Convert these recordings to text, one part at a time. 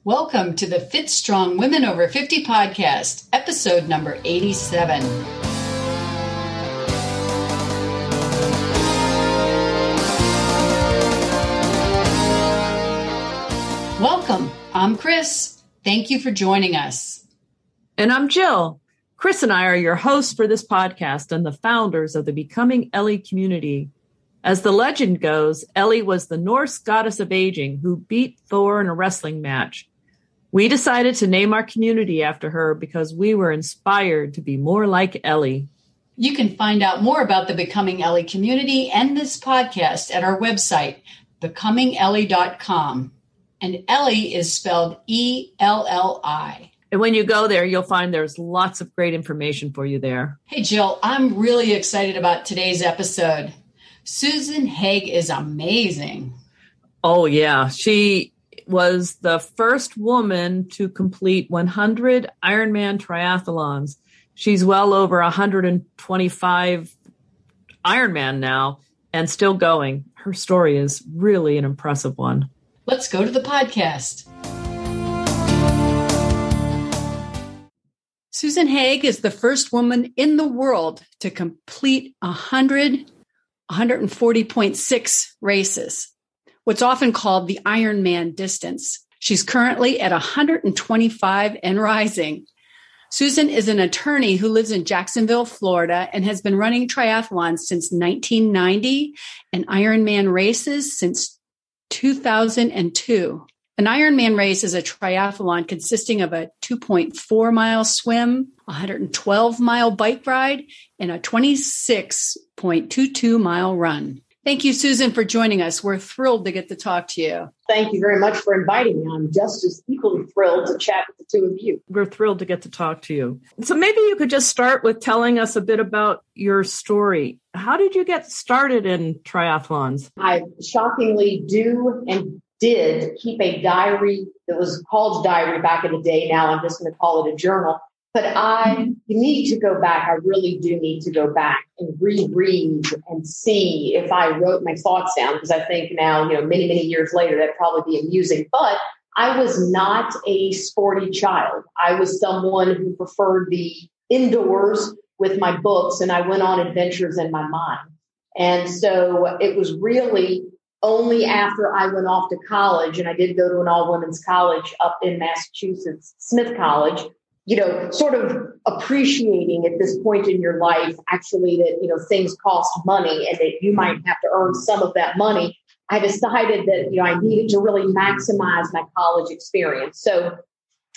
Welcome to the Fit Strong Women Over 50 podcast, episode number 87. Welcome. I'm Chris. Thank you for joining us. And I'm Jill. Chris and I are your hosts for this podcast and the founders of the Becoming Ellie community. As the legend goes, Ellie was the Norse goddess of aging who beat Thor in a wrestling match. We decided to name our community after her because we were inspired to be more like Ellie. You can find out more about the Becoming Ellie community and this podcast at our website, becomingellie.com. And Ellie is spelled E-L-L-I. And when you go there, you'll find there's lots of great information for you there. Hey, Jill, I'm really excited about today's episode. Susan Haag is amazing. Oh, yeah. She was the first woman to complete 100 Ironman triathlons. She's well over 125 Ironman now and still going. Her story is really an impressive one. Let's go to the podcast. Susan Haag is the first woman in the world to complete 140.6 races, what's often called the Ironman distance. She's currently at 125 and rising. Susan is an attorney who lives in Jacksonville, Florida, and has been running triathlons since 1990 and Ironman races since 2002. An Ironman race is a triathlon consisting of a 2.4-mile swim, a 112-mile bike ride, and a 26.22-mile run. Thank you, Susan, for joining us. We're thrilled to get to talk to you. Thank you very much for inviting me. I'm just as equally thrilled to chat with the two of you. We're thrilled to get to talk to you. So maybe you could just start with telling us a bit about your story. How did you get started in triathlons? I shockingly do and did keep a diary that was called diary back in the day. Now I'm just going to call it a journal. But I need to go back. I really do need to go back and reread and see if I wrote my thoughts down, because I think now, many, many years later, that'd probably be amusing. But I was not a sporty child. I was someone who preferred the indoors with my books, and I went on adventures in my mind. And so it was really only after I went off to college, and I did go to an all-women's college up in Massachusetts, Smith College, sort of appreciating at this point in your life, actually, that, things cost money and that you might have to earn some of that money. I decided that, I needed to really maximize my college experience. So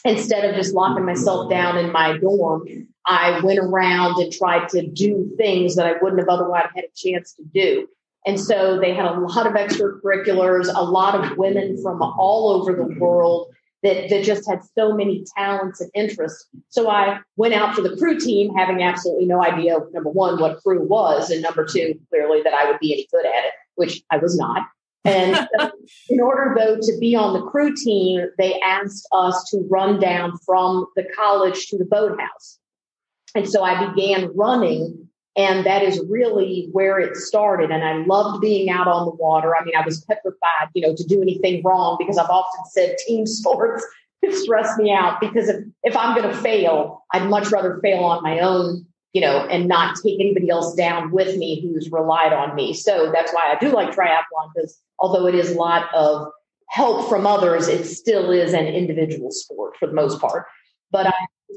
instead of just locking myself down in my dorm, I went around and tried to do things that I wouldn't have otherwise had a chance to do. And so they had a lot of extracurriculars, a lot of women from all over the world that just had so many talents and interests. So I went out for the crew team, having absolutely no idea, number one, what crew was, and number two, clearly that I would be any good at it, which I was not. And in order, though, to be on the crew team, they asked us to run down from the college to the boathouse. And so I began running. And that is really where it started. And I loved being out on the water. I mean, I was petrified, to do anything wrong, because I've often said team sports stress me out, because if I'm going to fail, I'd much rather fail on my own, and not take anybody else down with me who's relied on me. So that's why I do like triathlon, because although it is a lot of help from others, it still is an individual sport for the most part. But I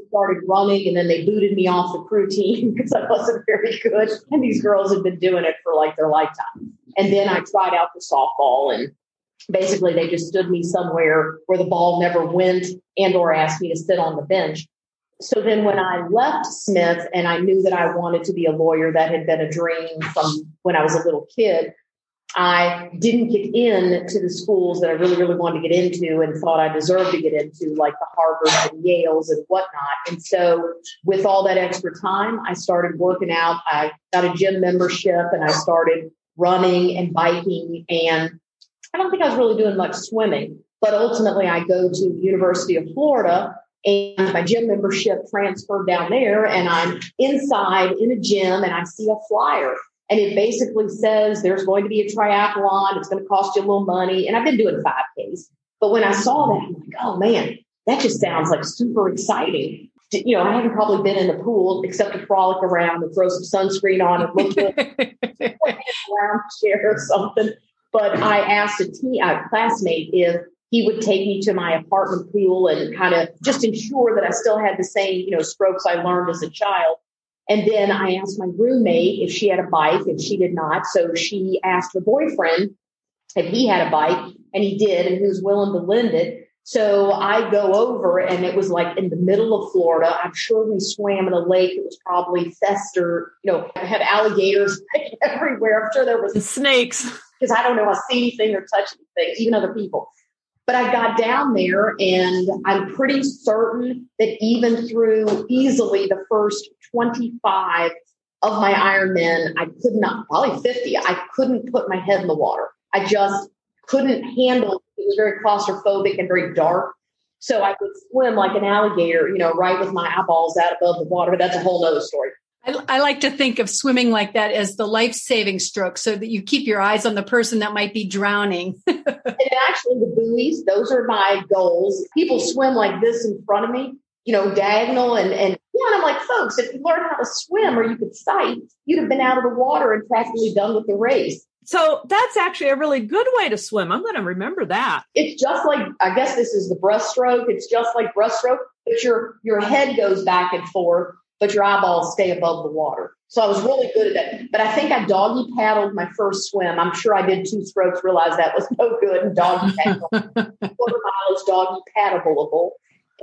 started running, and then they booted me off the crew team because I wasn't very good. And these girls had been doing it for like their lifetime. And then I tried out for softball, and basically they just stood me somewhere where the ball never went, and or asked me to sit on the bench. So then when I left Smith and I knew that I wanted to be a lawyer, that had been a dream from when I was a little kid, I didn't get into the schools that I really, really wanted to get into and thought I deserved to get into, like the Harvards and Yales and whatnot. And so with all that extra time, I started working out. I got a gym membership, and I started running and biking. And I don't think I was really doing much swimming, but ultimately I go to the University of Florida, and my gym membership transferred down there, and I'm inside in a gym, and I see a flyer. And it basically says there's going to be a triathlon. It's going to cost you a little money. And I've been doing 5Ks. But when I saw that, I'm like, oh man, that just sounds like super exciting. You know, I haven't probably been in the pool except to frolic around and throw some sunscreen on and look good around chair or something. But I asked a classmate if he would take me to my apartment pool and kind of just ensure that I still had the same, strokes I learned as a child. And then I asked my roommate if she had a bike, and she did not. So she asked her boyfriend if he had a bike, and he did, and he was willing to lend it. So I go over, and it was like in the middle of Florida. I'm sure we swam in a lake. It was probably festered, had alligators everywhere. I'm sure there was snakes, because I don't know I see anything or touch anything, even other people. But I got down there, and I'm pretty certain that even through easily the first 25 of my Ironman, I could not, probably 50, I couldn't put my head in the water. I just couldn't handle it. It was very claustrophobic and very dark. So I would swim like an alligator, right with my eyeballs out above the water. But that's a whole nother story. I like to think of swimming like that as the life-saving stroke, so that you keep your eyes on the person that might be drowning. And actually the buoys, those are my goals. People swim like this in front of me, diagonal. And I'm like, folks, if you learn how to swim or you could sight, you'd have been out of the water and practically done with the race. So that's actually a really good way to swim. I'm going to remember that. It's just like, I guess this is the breaststroke. It's just like breaststroke, but your head goes back and forth, but your eyeballs stay above the water. So I was really good at that. But I think I doggy paddled my first swim. I'm sure I did 2 strokes, realized that was no good, and doggy paddled. 1/4 mile is doggy paddleable.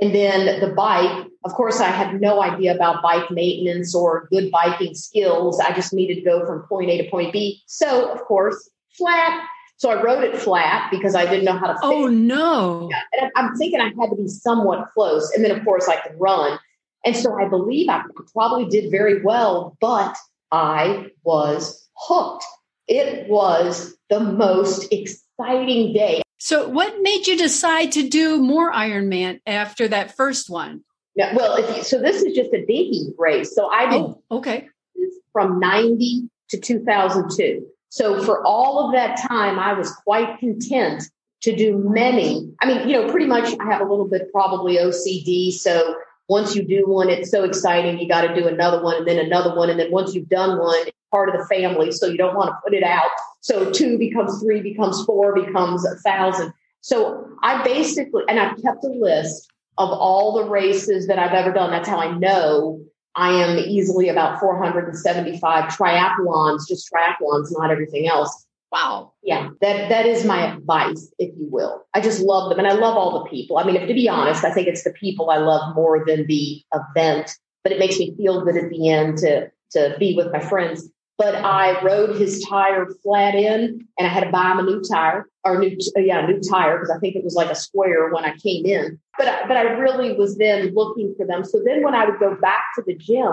And then the bike, of course, I had no idea about bike maintenance or good biking skills. I just needed to go from point A to point B. So, of course, flat. So I rode it flat because I didn't know how to fix it. Oh, no. Yeah. And I'm thinking I had to be somewhat close. And then, of course, I could run. And so I believe I probably did very well, but I was hooked. It was the most exciting day. So what made you decide to do more Ironman after that first one? Yeah, well, so this is just a dinky race. So I did from 90 to 2002. So for all of that time, I was quite content to do many. I mean, pretty much I have a little bit probably OCD. So once you do one, it's so exciting. You got to do another one and then another one. And then once you've done one, it's part of the family. So you don't want to put it out. So 2 becomes 3, becomes 4, becomes 1,000. So I basically, and I've kept a list of all the races that I've ever done. That's how I know I am easily about 475 triathlons, just triathlons, not everything else. Wow. Yeah, that is my advice, if you will. I just love them. And I love all the people. I mean, to be honest, I think it's the people I love more than the event, but it makes me feel good at the end to be with my friends. But I rode his tire flat in, and I had to buy him a new tire, new tire, because I think it was like a square when I came in. But I really was then looking for them. So then when I would go back to the gym,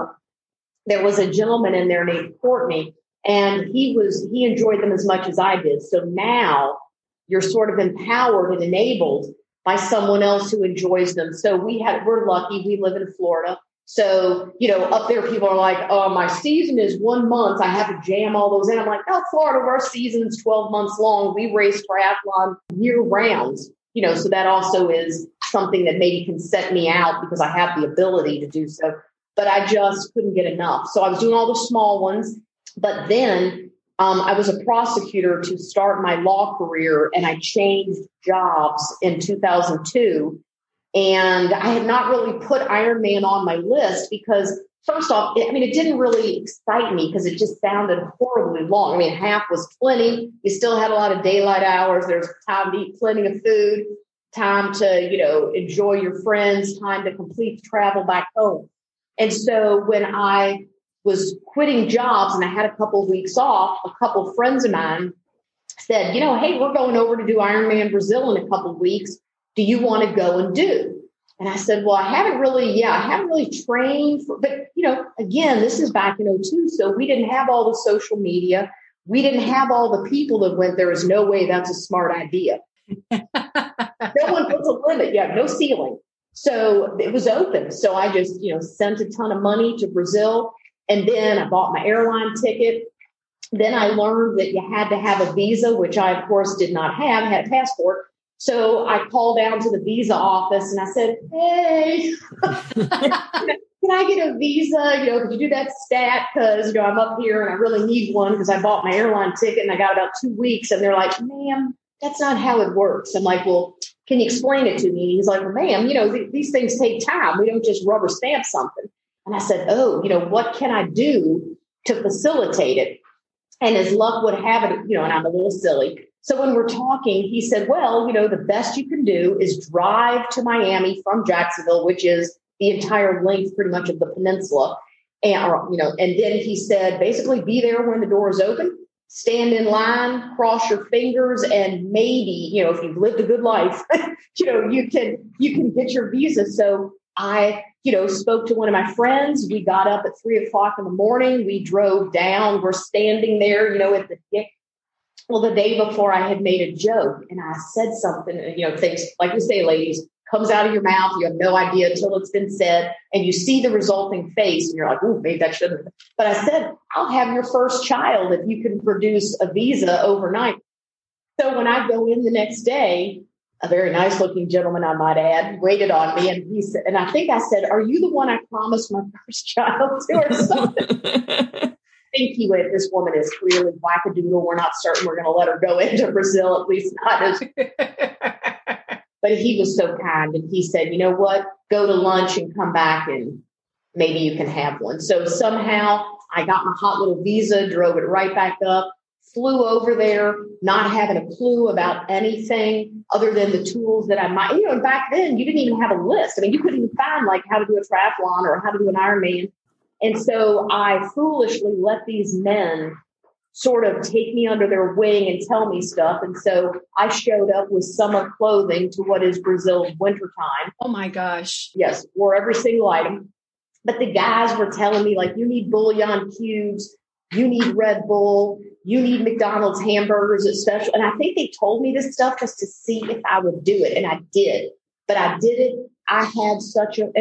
there was a gentleman in there named Courtney, and he enjoyed them as much as I did. So now you're sort of empowered and enabled by someone else who enjoys them. So we're lucky. We live in Florida. So, up there, people are like, oh, my season is 1 month. I have to jam all those in. I'm like, oh, Florida, our season's 12 months long. We race triathlon year round, so that also is something that maybe can set me out because I have the ability to do so. But I just couldn't get enough. So I was doing all the small ones. But then I was a prosecutor to start my law career, and I changed jobs in 2002. And I had not really put Ironman on my list because, first off, it didn't really excite me because it just sounded horribly long. I mean, half was plenty. You still had a lot of daylight hours. There's time to eat plenty of food, time to, enjoy your friends, time to complete travel back home. And so when I was quitting jobs and I had a couple of weeks off, a couple of friends of mine said, hey, we're going over to do Ironman Brazil in a couple of weeks. Do you want to go and do? And I said, well, I haven't really trained but again, this is back in 2002. So we didn't have all the social media. We didn't have all the people that went, there is no way that's a smart idea. No one puts a limit. You have no ceiling. So it was open. So I just, sent a ton of money to Brazil. And then I bought my airline ticket. Then I learned that you had to have a visa, which I, of course, did not have. I had a passport. So I called down to the visa office and I said, hey, can I get a visa? Could you do that stat? Because, I'm up here and I really need one because I bought my airline ticket and I got about 2 weeks. And they're like, ma'am, that's not how it works. I'm like, well, can you explain it to me? And he's like, well, ma'am, these things take time. We don't just rubber stamp something. And I said, oh, what can I do to facilitate it? And as luck would have it, and I'm a little silly. So when we're talking, he said, well, the best you can do is drive to Miami from Jacksonville, which is the entire length pretty much of the peninsula. And then he said, basically be there when the doors open, stand in line, cross your fingers, and maybe, if you've lived a good life, you can get your visa. So I, spoke to one of my friends. We got up at 3:00 in the morning. We drove down. We're standing there, at the gate. Well, the day before I had made a joke and I said something, things like we say, ladies, comes out of your mouth. You have no idea until it's been said and you see the resulting face and you're like, oh, maybe that shouldn't have. But I said, I'll have your first child if you can produce a visa overnight. So when I go in the next day, a very nice looking gentleman, I might add, waited on me. And he said, and I think I said, are you the one I promised my first child to or something? I think he went, this woman is clearly wackadoodle. We're not certain we're going to let her go into Brazil, at least not as. But he was so kind. And he said, you know what, go to lunch and come back and maybe you can have one. So somehow I got my hot little visa, drove it right back up, flew over there, not having a clue about anything other than the tools that I might, and back then you didn't even have a list. I mean, you couldn't even find like how to do a triathlon or how to do an Ironman. And so I foolishly let these men sort of take me under their wing and tell me stuff. And so I showed up with summer clothing to what is Brazil's wintertime. Oh my gosh. Yes, wore every single item. But the guys were telling me, like, you need bouillon cubes, you need Red Bull, you need McDonald's hamburgers, especially. And I think they told me this stuff just to see if I would do it. And I did. But I did it. I had such a,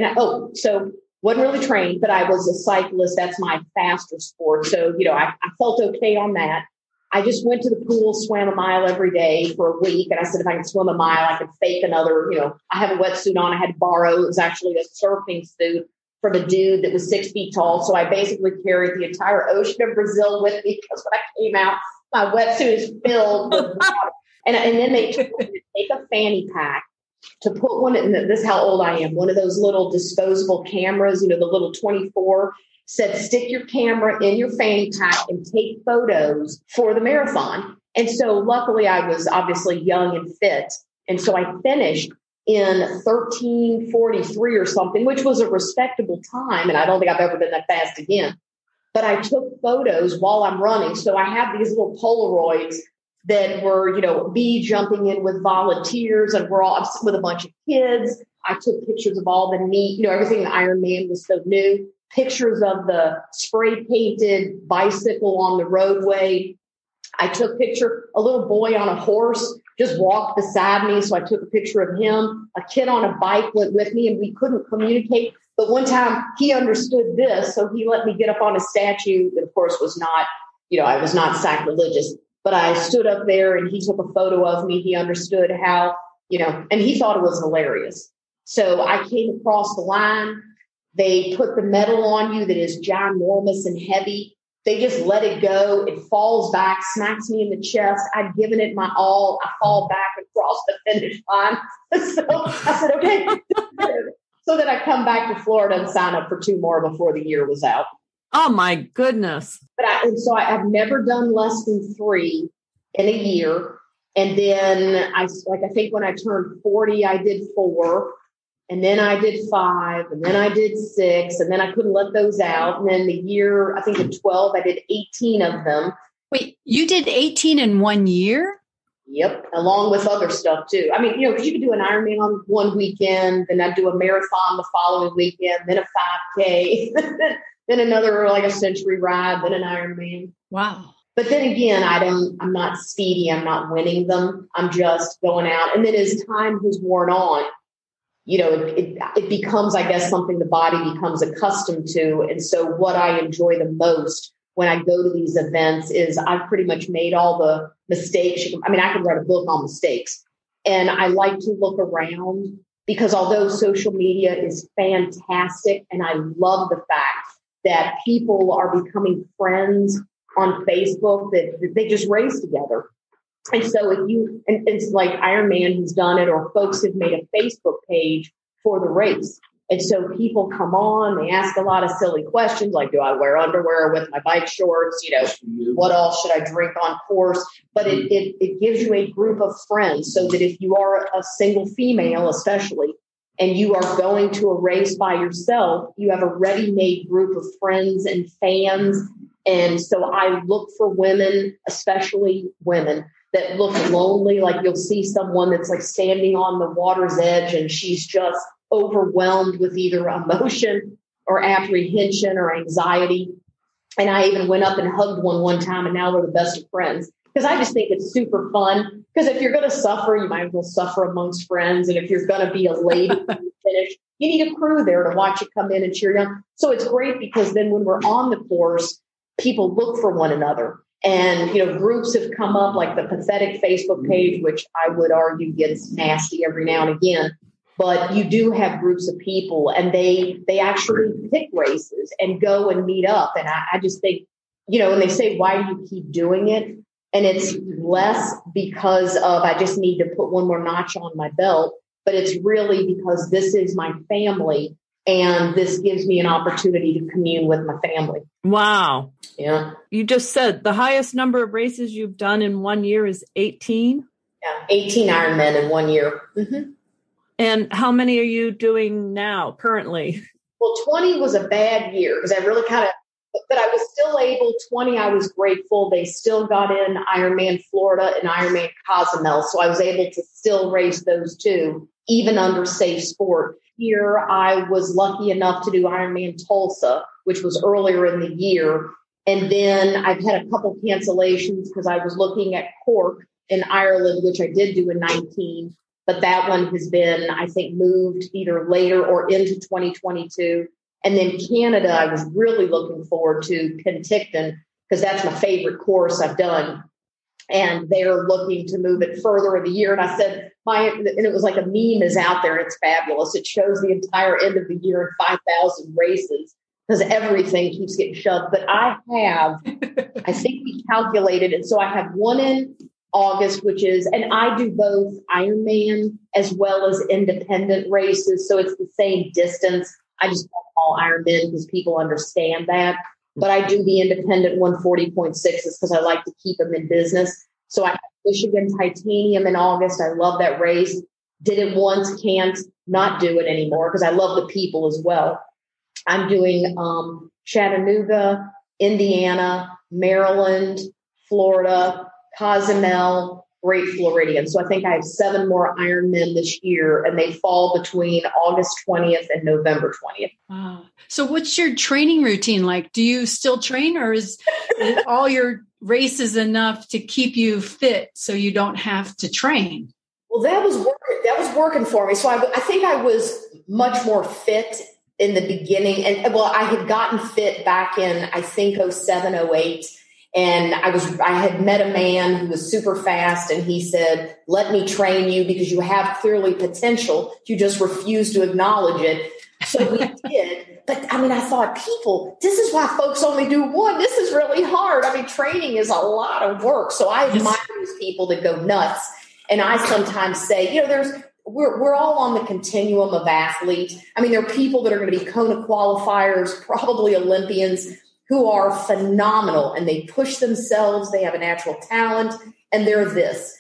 so wasn't really trained, but I was a cyclist. That's my faster sport. So, I felt okay on that. I just went to the pool, swam a mile every day for a week. And I said, if I can swim a mile, I could fake another, I have a wetsuit on. I had to borrow. It was actually a surfing suit from a dude that was 6 feet tall. So I basically carried the entire ocean of Brazil with me because when I came out, my wetsuit is filled with water. And then they told me to take a fanny pack, to put one in, this is how old I am, one of those little disposable cameras, the little 24, said, stick your camera in your fanny pack and take photos for the marathon. And so luckily I was obviously young and fit. And so I finished in 13:43 or something, which was a respectable time. And I don't think I've ever been that fast again. But I took photos while I'm running. So I have these little Polaroids that were, me jumping in with volunteers and I'm sitting with a bunch of kids. I took pictures of all the neat, everything the Ironman was so new, pictures of the spray painted bicycle on the roadway. I took a little boy on a horse just walked beside me. So I took a picture of him. A kid on a bike went with me and we couldn't communicate. But one time he understood this. So he let me get up on a statue that of course was not, I was not sacrilegious. But I stood up there and he took a photo of me. He understood how, and he thought it was hilarious. So I came across the line. They put the medal on you that is ginormous and heavy. They just let it go. It falls back, smacks me in the chest. I'd given it my all. I fall back across the finish line. So I said, okay. So then I come back to Florida and sign up for 2 more before the year was out. Oh my goodness. But I've never done less than 3 in a year. And then I think when I turned 40, I did 4, and then I did 5, and then I did 6, and then I couldn't let those out. And then the year, I think in 12, I did 18 of them. Wait, you did 18 in 1 year? Yep. Along with other stuff too. I mean, because you could do an Ironman on one weekend, then I'd do a marathon the following weekend, then a 5K, then another like a century ride, then an Ironman. Wow. But then again, I'm not speedy. I'm not winning them. I'm just going out. And then as time has worn on, it becomes, I guess, something the body becomes accustomed to. And so what I enjoy the most when I go to these events is I've pretty much made all the mistakes. I mean, I could write a book on mistakes. And I like to look around because although social media is fantastic, and I love the fact that people are becoming friends on Facebook, that they just race together. And so and it's like Ironman who's done it, or folks have made a Facebook page for the race. And so people come on, they ask a lot of silly questions like, do I wear underwear with my bike shorts? What else should I drink on course? But it gives you a group of friends so that if you are a single female, especially, and you are going to a race by yourself, you have a ready-made group of friends and fans. And so I look for women, especially women, that look lonely. Like you'll see someone that's like standing on the water's edge and she's just overwhelmed with either emotion or apprehension or anxiety. And I even went up and hugged one time, and now we're the best of friends. Because I just think it's super fun. Because if you're going to suffer, you might as well suffer amongst friends. And if you're going to be a lady when you finish, you need a crew there to watch you come in and cheer you on. So it's great because then when we're on the course, people look for one another. And, groups have come up like the Pathetic Facebook page, which I would argue gets nasty every now and again. But you do have groups of people, and they actually pick races and go and meet up. And I just think, and they say, why do you keep doing it? And it's less because of I just need to put one more notch on my belt, but it's really because this is my family, and this gives me an opportunity to commune with my family. Wow. Yeah. You just said the highest number of races you've done in 1 year is 18? Yeah, 18 Ironman in 1 year. Mm-hmm. And how many are you doing now, currently? Well, 20 was a bad year because I really but I was still able, 20, I was grateful. They still got in Ironman Florida and Ironman Cozumel. So I was able to still race those two, even under safe sport. Here, I was lucky enough to do Ironman Tulsa, which was earlier in the year. And then I've had a couple cancellations because I was looking at Cork in Ireland, which I did do in 19. But that one has been, I think, moved either later or into 2022. And then Canada, I was really looking forward to Penticton because that's my favorite course I've done. And they're looking to move it further in the year. And I said, and it was like a meme is out there. It's fabulous. It shows the entire end of the year in 5,000 races because everything keeps getting shoved. But I think we calculated it. So I have one in August, and I do both Ironman as well as independent races. So it's the same distance. I just call Ironman because people understand that. But I do the independent 140.6s because I like to keep them in business. So I have Michigan Titanium in August. I love that race. Did it once, can't not do it anymore because I love the people as well. I'm doing Chattanooga, Indiana, Maryland, Florida, Cozumel, Great Floridian. So I think I have 7 more Ironmen this year, and they fall between August 20th and November 20th. Wow. So what's your training routine like? Do you still train, or is all your races enough to keep you fit so you don't have to train? Well, that was working for me. So I think I was much more fit in the beginning. And I had gotten fit back in, I think, 07, 08. And I had met a man who was super fast, and he said, let me train you because you have clearly potential. You just refuse to acknowledge it. So we did. But I thought, this is why folks only do one. This is really hard. Training is a lot of work. So I admire these people that go nuts. And I sometimes say, we're all on the continuum of athlete. There are people that are going to be Kona qualifiers, probably Olympians, who are phenomenal, and they push themselves. They have a natural talent, and they're this.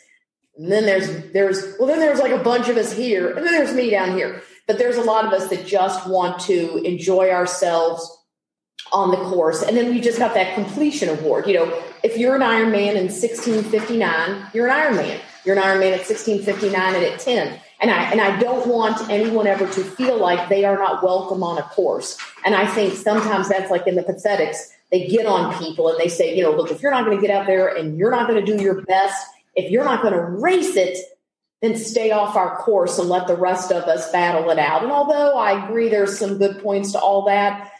And then there's like a bunch of us here, and then there's me down here. But there's a lot of us that just want to enjoy ourselves on the course. And then we just got that completion award. If you're an Ironman in 16:59, you're an Ironman. You're an Ironman at 16:59 and at 10. And I don't want anyone ever to feel like they are not welcome on a course. And I think sometimes that's like in the Pathetics, they get on people and they say, look, if you're not going to get out there and you're not going to do your best, if you're not going to race it, then stay off our course and let the rest of us battle it out. And although I agree there's some good points to all that,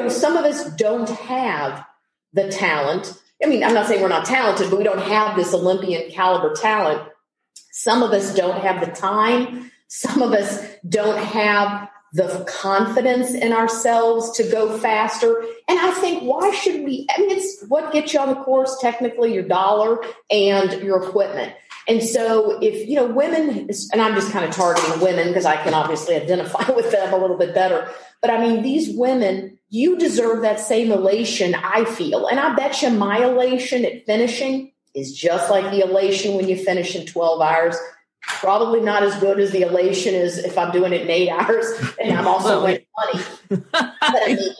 some of us don't have the talent. I'm not saying we're not talented, but we don't have this Olympian caliber talent. Some of us don't have the time. Some of us don't have the confidence in ourselves to go faster. And I think, why should we? I mean, it's what gets you on the course, technically, your dollar and your equipment. And so if, women, and I'm just kind of targeting women because I can obviously identify with them a little bit better. But I mean, these women, you deserve that same elation, I feel. And I bet you my elation at finishing is just like the elation when you finish in 12 hours. Probably not as good as the elation as if I'm doing it in 8 hours and I'm also winning money. But I mean,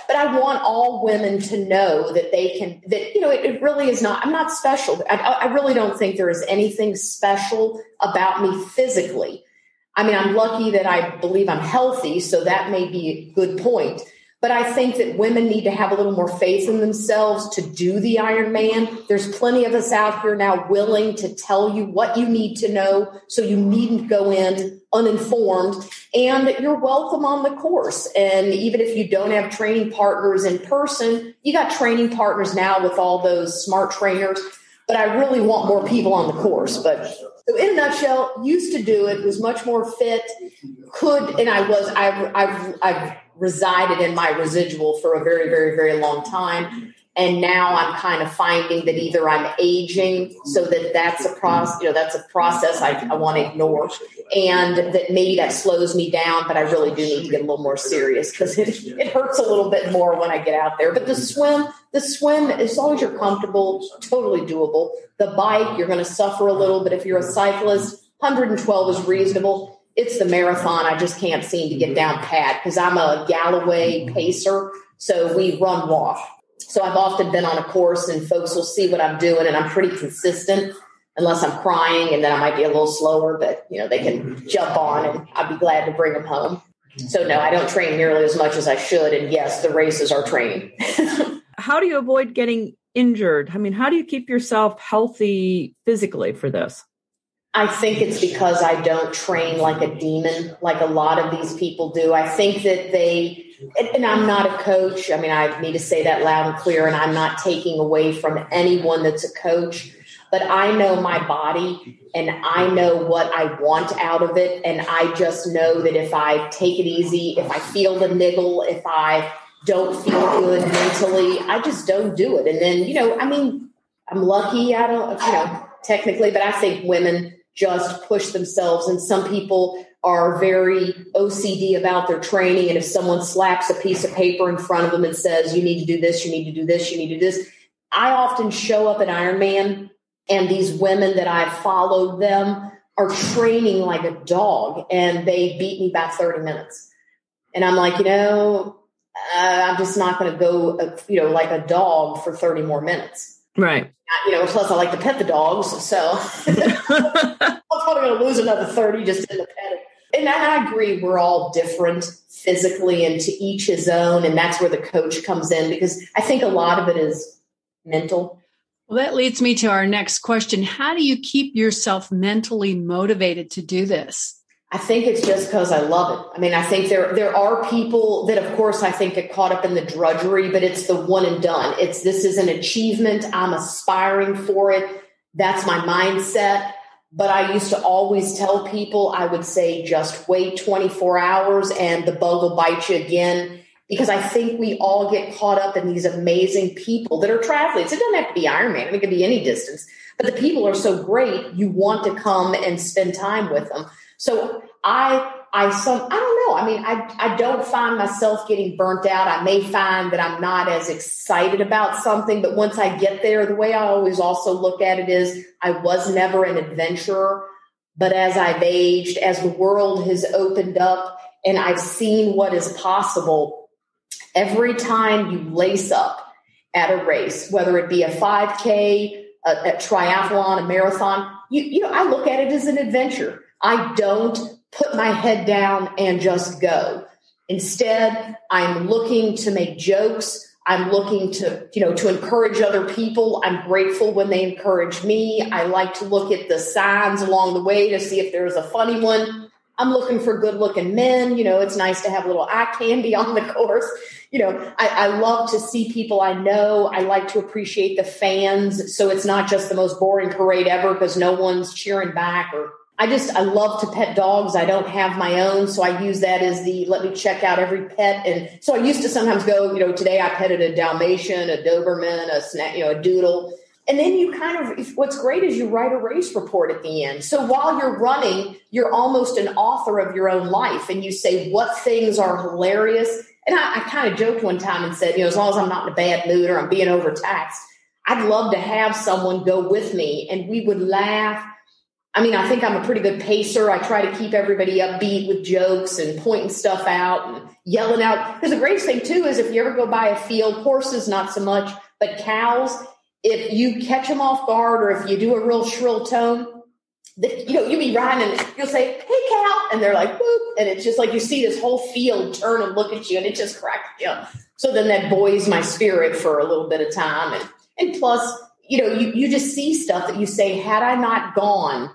but I want all women to know that they can, that, it really is not, I'm not special. I really don't think there is anything special about me physically. I mean, I'm lucky that I believe I'm healthy, so that may be a good point. But I think that women need to have a little more faith in themselves to do the Ironman. There's plenty of us out here now willing to tell you what you need to know, so you needn't go in uninformed. And you're welcome on the course. And even if you don't have training partners in person, you got training partners now with all those smart trainers. But I really want more people on the course. But so in a nutshell, used to do it, was much more fit, I've resided in my residual for a very, very, very long time. And now I'm kind of finding that either I'm aging, so that's a process I want to ignore, and that maybe that slows me down, but I really do need to get a little more serious because it hurts a little bit more when I get out there. But the swim, as long as you're comfortable, totally doable. The bike, you're going to suffer a little, but if you're a cyclist, 112 is reasonable. It's the marathon I just can't seem to get down pat because I'm a Galloway pacer, so we run walk. So I've often been on a course and folks will see what I'm doing, and I'm pretty consistent unless I'm crying, and then I might be a little slower, but they can jump on and I'd be glad to bring them home. So no, I don't train nearly as much as I should. And yes, the races are training. How do you avoid getting injured? I mean, how do you keep yourself healthy physically for this? I think it's because I don't train like a demon, like a lot of these people do. I think that and I'm not a coach. I mean, I need to say that loud and clear, and I'm not taking away from anyone that's a coach, but I know my body and I know what I want out of it. And I just know that if I take it easy, if I feel the niggle, if I don't feel good mentally, I just don't do it. And then, I'm lucky. I don't, technically, but I think women just push themselves. And some people are very OCD about their training. And if someone slaps a piece of paper in front of them and says, you need to do this, you need to do this, you need to do this. I often show up at Ironman and these women that I've followed them are training like a dog and they beat me by 30 minutes. And I'm like, I'm just not going to go, like a dog for 30 more minutes. Right. Plus I like to pet the dogs. So I'm probably going to lose another 30 just in the pet. And I agree, we're all different physically and to each his own. And that's where the coach comes in, because I think a lot of it is mental. Well, that leads me to our next question. How do you keep yourself mentally motivated to do this? I think it's just because I love it. I mean, I think there are people that, of course, I think get caught up in the drudgery, but it's the one and done. This is an achievement. I'm aspiring for it. That's my mindset. But I used to always tell people, I would say, just wait 24 hours and the bug will bite you again. Because I think we all get caught up in these amazing people that are triathletes. It doesn't have to be Ironman. It could be any distance. But the people are so great, you want to come and spend time with them. So I don't know. I mean, I don't find myself getting burnt out. I may find that I'm not as excited about something, but once I get there, the way I always also look at it is I was never an adventurer, but as I've aged, as the world has opened up and I've seen what is possible, every time you lace up at a race, whether it be a 5K, a triathlon, a marathon, I look at it as an adventure. I don't put my head down and just go. Instead, I'm looking to make jokes. I'm looking to encourage other people. I'm grateful when they encourage me. I like to look at the signs along the way to see if there's a funny one. I'm looking for good looking men. It's nice to have a little eye candy on the course. I love to see people I know. I like to appreciate the fans. So it's not just the most boring parade ever because no one's cheering back. Or I love to pet dogs. I don't have my own. So I use that as let me check out every pet. And so I used to sometimes go, today I petted a Dalmatian, a Doberman, a Doodle. And then what's great is you write a race report at the end. So while you're running, you're almost an author of your own life. And you say what things are hilarious. And I kind of joked one time and said, as long as I'm not in a bad mood or I'm being overtaxed, I'd love to have someone go with me and we would laugh. I mean, I think I'm a pretty good pacer. I try to keep everybody upbeat with jokes and pointing stuff out and yelling out. Because the greatest thing, too, is if you ever go by a field, horses, not so much, but cows, if you catch them off guard or if you do a real shrill tone, you'll be riding and you'll say, hey, cow. And they're like, boop. And it's just like you see this whole field turn and look at you and it just cracks you up. So then that buoys my spirit for a little bit of time. And plus, you just see stuff that you say, had I not gone,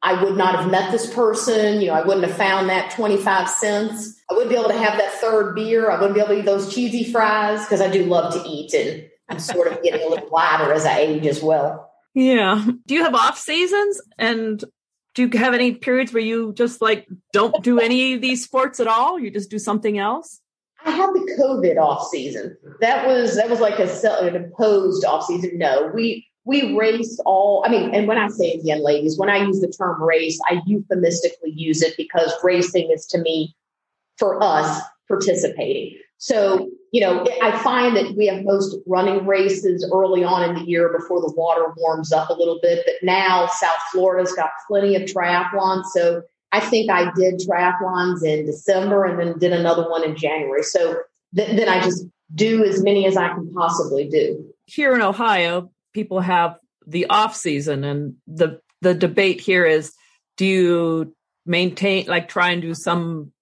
I would not have met this person. I wouldn't have found that 25 cents. I wouldn't be able to have that third beer. I wouldn't be able to eat those cheesy fries because I do love to eat. And I'm sort of getting a little lighter as I age as well. Yeah. Do you have off seasons? And do you have any periods where you just don't do any of these sports at all? You just do something else? I had the COVID off season. That was like an imposed off season. No, we race and when I say it again, ladies, when I use the term race, I euphemistically use it because racing is to me, for us, participating. So, I find that we have most running races early on in the year before the water warms up a little bit. But now South Florida's got plenty of triathlons. So I think I did triathlons in December and then did another one in January. So then I just do as many as I can possibly do. Here in Ohio, people have the off season, and the debate here is, do you maintain, try and do some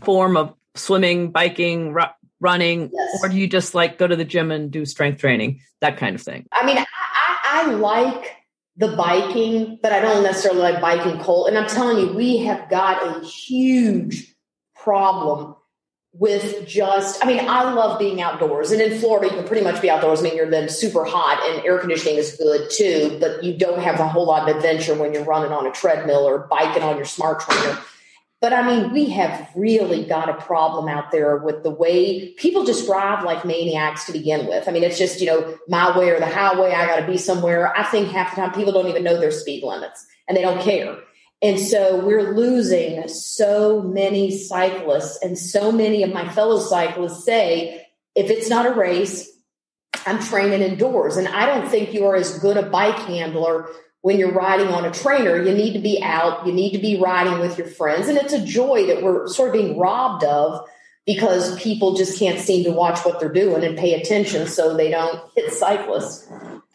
form of swimming, biking, running, yes, or do you just go to the gym and do strength training, that kind of thing? I mean, I like the biking, but I don't necessarily like biking cold. And I'm telling you, we have got a huge problem with I love being outdoors. And in Florida, you can pretty much be outdoors. You're then super hot and air conditioning is good too, but you don't have a whole lot of adventure when you're running on a treadmill or biking on your smart trainer. But we have really got a problem out there with the way people just drive like maniacs to begin with. It's just, my way or the highway. I got to be somewhere. I think half the time people don't even know their speed limits and they don't care. And so we're losing so many cyclists, and so many of my fellow cyclists say, if it's not a race, I'm training indoors. And I don't think you are as good a bike handler when you're riding on a trainer. You need to be out. You need to be riding with your friends. And it's a joy that we're sort of being robbed of because people just can't seem to watch what they're doing and pay attention so they don't hit cyclists.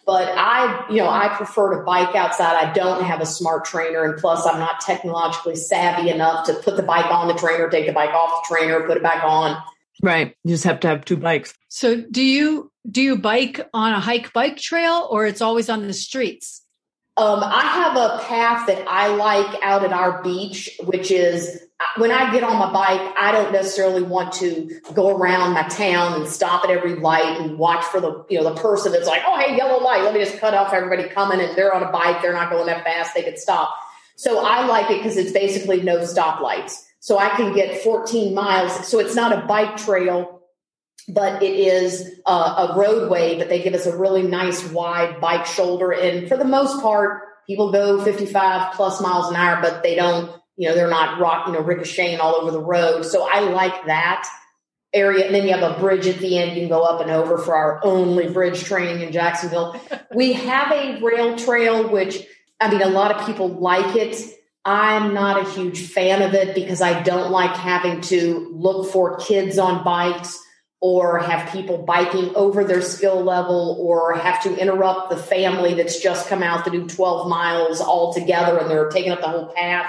But I prefer to bike outside. I don't have a smart trainer. And plus, I'm not technologically savvy enough to put the bike on the trainer, take the bike off the trainer, put it back on. Right. You just have to have two bikes. So do you bike on a bike trail, or it's always on the streets? I have a path that I like out at our beach, which is when I get on my bike, I don't necessarily want to go around my town and stop at every light and watch for the person that's like, oh, hey, yellow light. Let me just cut off everybody coming, and they're on a bike. They're not going that fast. They could stop. So I like it because it's basically no stoplights. So I can get 14 miles. So it's not a bike trail, but it is a roadway, but they give us a really nice wide bike shoulder. And for the most part, people go 55 plus miles an hour, but they don't, they're not ricocheting all over the road. So I like that area. And then you have a bridge at the end. You can go up and over for our only bridge training in Jacksonville. We have a rail trail, which, a lot of people like it. I'm not a huge fan of it because I don't like having to look for kids on bikes or have people biking over their skill level, or have to interrupt the family that's just come out to do 12 miles all together and they're taking up the whole path.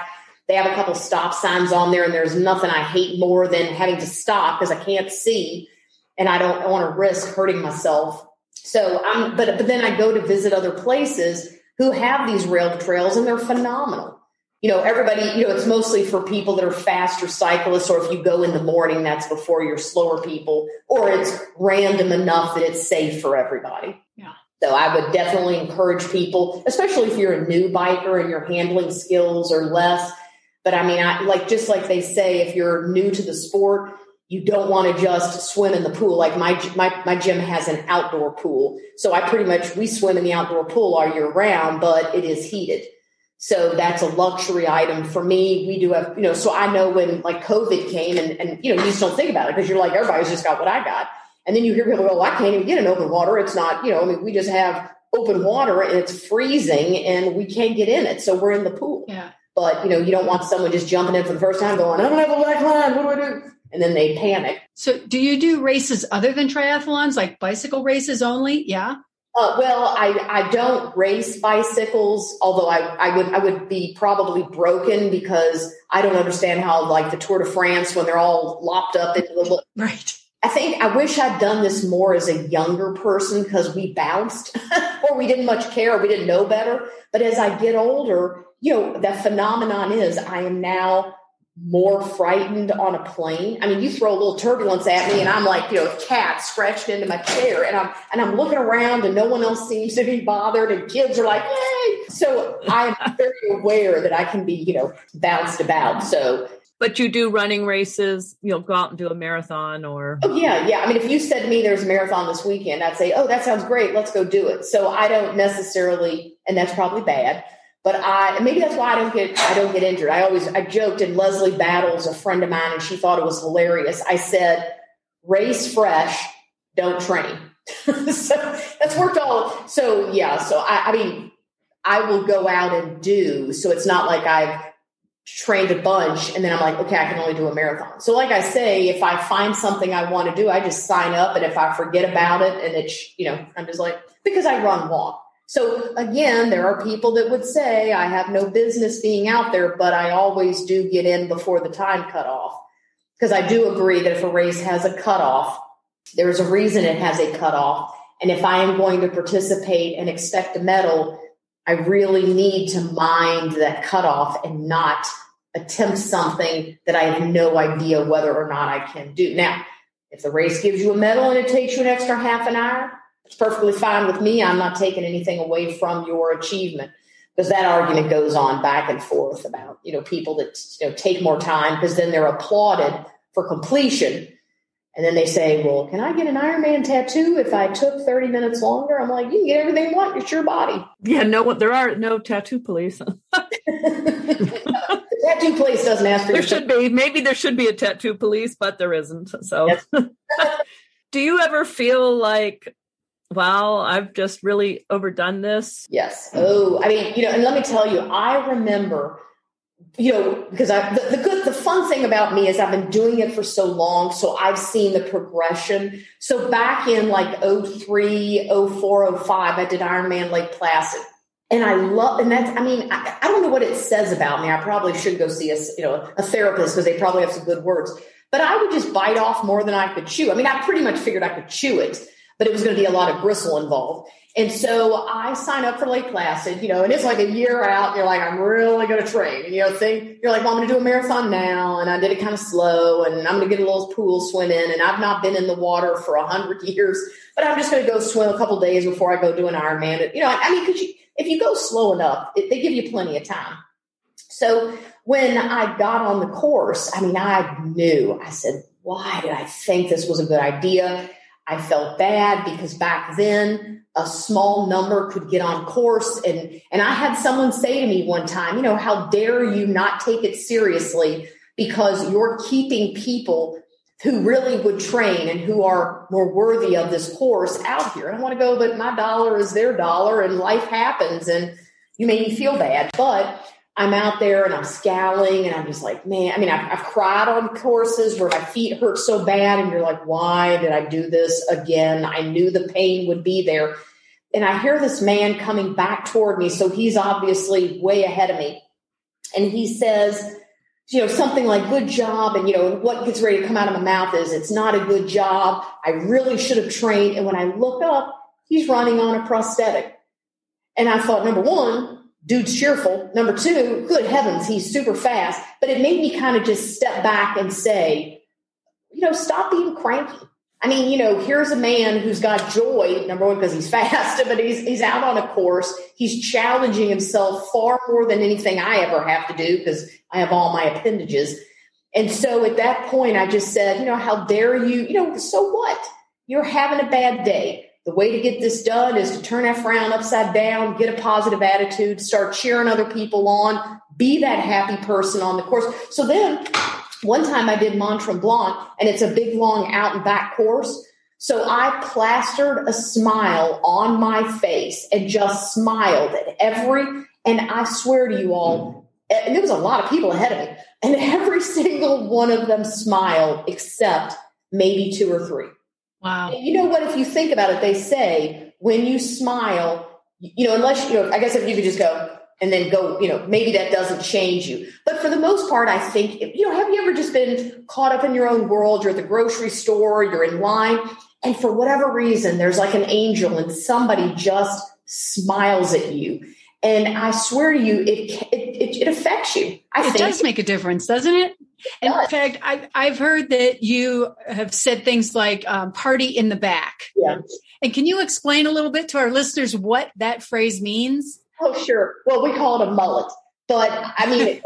They have a couple stop signs on there, and there's nothing I hate more than having to stop because I can't see and I don't want to risk hurting myself. So but then I go to visit other places who have these rail trails, and they're phenomenal. everybody, it's mostly for people that are faster cyclists, or if you go in the morning, that's before your slower people, or it's random enough that it's safe for everybody. Yeah. So I would definitely encourage people, especially if you're a new biker and your handling skills are less. But I mean, just like they say, if you're new to the sport, you don't want to just swim in the pool. Like my gym has an outdoor pool. So we swim in the outdoor pool all year round, but it is heated. So that's a luxury item for me. We do have, so I know when like COVID came and you just don't think about it because you're like, everybody's just got what I got. And then you hear people go, well, I can't even get in open water. It's not, we just have open water and it's freezing and we can't get in it. So we're in the pool. Yeah. But, you don't want someone just jumping in for the first time going, I don't have a black line. What do I do? And then they panic. So do you do races other than triathlons, like bicycle races only? Yeah. Well, I don't race bicycles, although I would be probably broken because I don't understand how like the Tour de France, when they're all lopped up into the right. I wish I'd done this more as a younger person because we bounced or we didn't much care. Or we didn't know better. But as I get older, that phenomenon is I am now more frightened on a plane. I mean, you throw a little turbulence at me and I'm like, cat scratched into my chair and I'm looking around and no one else seems to be bothered and kids are like, yay. So I'm very aware that I can be, bounced about. So, but you do running races, go out and do a marathon or. Oh, yeah. Yeah. I mean, if you said to me, there's a marathon this weekend, I'd say, oh, that sounds great. Let's go do it. So I don't necessarily, and that's probably bad. But maybe that's why I don't get injured. I joked, and Leslie Battles, a friend of mine, and she thought it was hilarious. I said, race fresh, don't train. So that's worked all. So yeah. So I mean, I will go out and do, so it's not like I've trained a bunch and then I'm like, okay, I can only do a marathon. So like I say, if I find something I want to do, I just sign up. And if I forget about it and it's, I'm just like, because I walk. So again, there are people that would say I have no business being out there, but I always do get in before the time cutoff. Because I do agree that if a race has a cutoff, there's a reason it has a cutoff. And if I am going to participate and expect a medal, I really need to mind that cutoff and not attempt something that I have no idea whether or not I can do. Now, if the race gives you a medal and it takes you an extra half an hour, it's perfectly fine with me. I'm not taking anything away from your achievement, because that argument goes on back and forth about, people that, take more time because then they're applauded for completion. And then they say, well, can I get an Ironman tattoo if I took 30 minutes longer? I'm like, you can get everything you want. It's your body. Yeah, there are no tattoo police. The tattoo police doesn't ask for There should be. Maybe there should be a tattoo police, but there isn't. So yes. Do you ever feel like, wow, I've just really overdone this? Yes. Oh, I mean, and let me tell you, I remember, because the fun thing about me is I've been doing it for so long. So I've seen the progression. So back in like 03, 04, 05, I did Ironman Lake Placid. And I don't know what it says about me. I probably should go see a therapist because they probably have some good words, but I would just bite off more than I could chew. I mean, I pretty much figured I could chew it, but it was going to be a lot of gristle involved. And so I signed up for Lake Placid, and it's like a year out and you're like, I'm really going to train. And, you're like, well, I'm going to do a marathon now. And I did it kind of slow and I'm going to get a little pool swim in. And I've not been in the water for 100 years, but I'm just going to go swim a couple days before I go do an Ironman. Because if you go slow enough, they give you plenty of time. So when I got on the course, I knew, I said, why did I think this was a good idea? I felt bad because back then a small number could get on course. And I had someone say to me one time, how dare you not take it seriously because you're keeping people who really would train and who are more worthy of this course out here. And I want to go, but my dollar is their dollar and life happens and you made me feel bad. But I'm out there and I'm scowling and I'm just like, man, I've cried on courses where my feet hurt so bad. And you're like, why did I do this again? I knew the pain would be there. And I hear this man coming back toward me. So he's obviously way ahead of me. And he says, something like, good job. And, what gets ready to come out of my mouth is, it's not a good job. I really should have trained. And when I look up, he's running on a prosthetic. And I thought, number one, dude's cheerful. Number two, good heavens, he's super fast. But it made me kind of just step back and say, stop being cranky. I mean, here's a man who's got joy, number one, because he's fast, but he's out on a course. He's challenging himself far more than anything I ever have to do because I have all my appendages. And so at that point, I just said, how dare you, so what? You're having a bad day. The way to get this done is to turn that frown upside down, get a positive attitude, start cheering other people on, be that happy person on the course. So then one time I did Mont Tremblant, and it's a big, long out and back course. So I plastered a smile on my face and just smiled at and I swear to you all, and there was a lot of people ahead of me, and every single one of them smiled except maybe two or three. Wow. And you know what? If you think about it, they say when you smile, unless, I guess if you could just go and then go, maybe that doesn't change you. But for the most part, I think, have you ever just been caught up in your own world? You're at the grocery store, you're in line, and for whatever reason, there's like an angel and somebody just smiles at you. And I swear to you, it affects you. It does make a difference, doesn't it? In fact, I've heard that you have said things like party in the back. Yeah. And can you explain a little bit to our listeners what that phrase means? Oh, sure. Well, we call it a mullet. But I mean,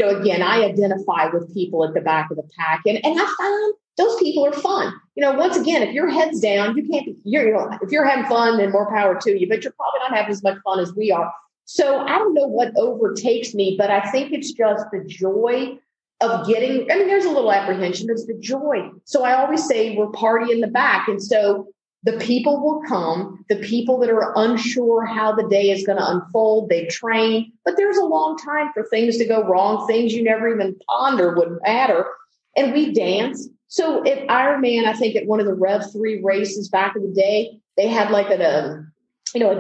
again, I identify with people at the back of the pack. And I found those people are fun. Once again, if your head's down, you can't be, if you're having fun, then more power to you, but you're probably not having as much fun as we are. So I don't know what overtakes me, but I think it's just the joy of getting, there's a little apprehension, but it's the joy. So I always say we're party in the back. And so the people will come, the people that are unsure how the day is going to unfold, they train, but there's a long time for things to go wrong, things you never even ponder would matter. And we dance. So at Ironman, I think at one of the Rev 3 races back in the day, they had like a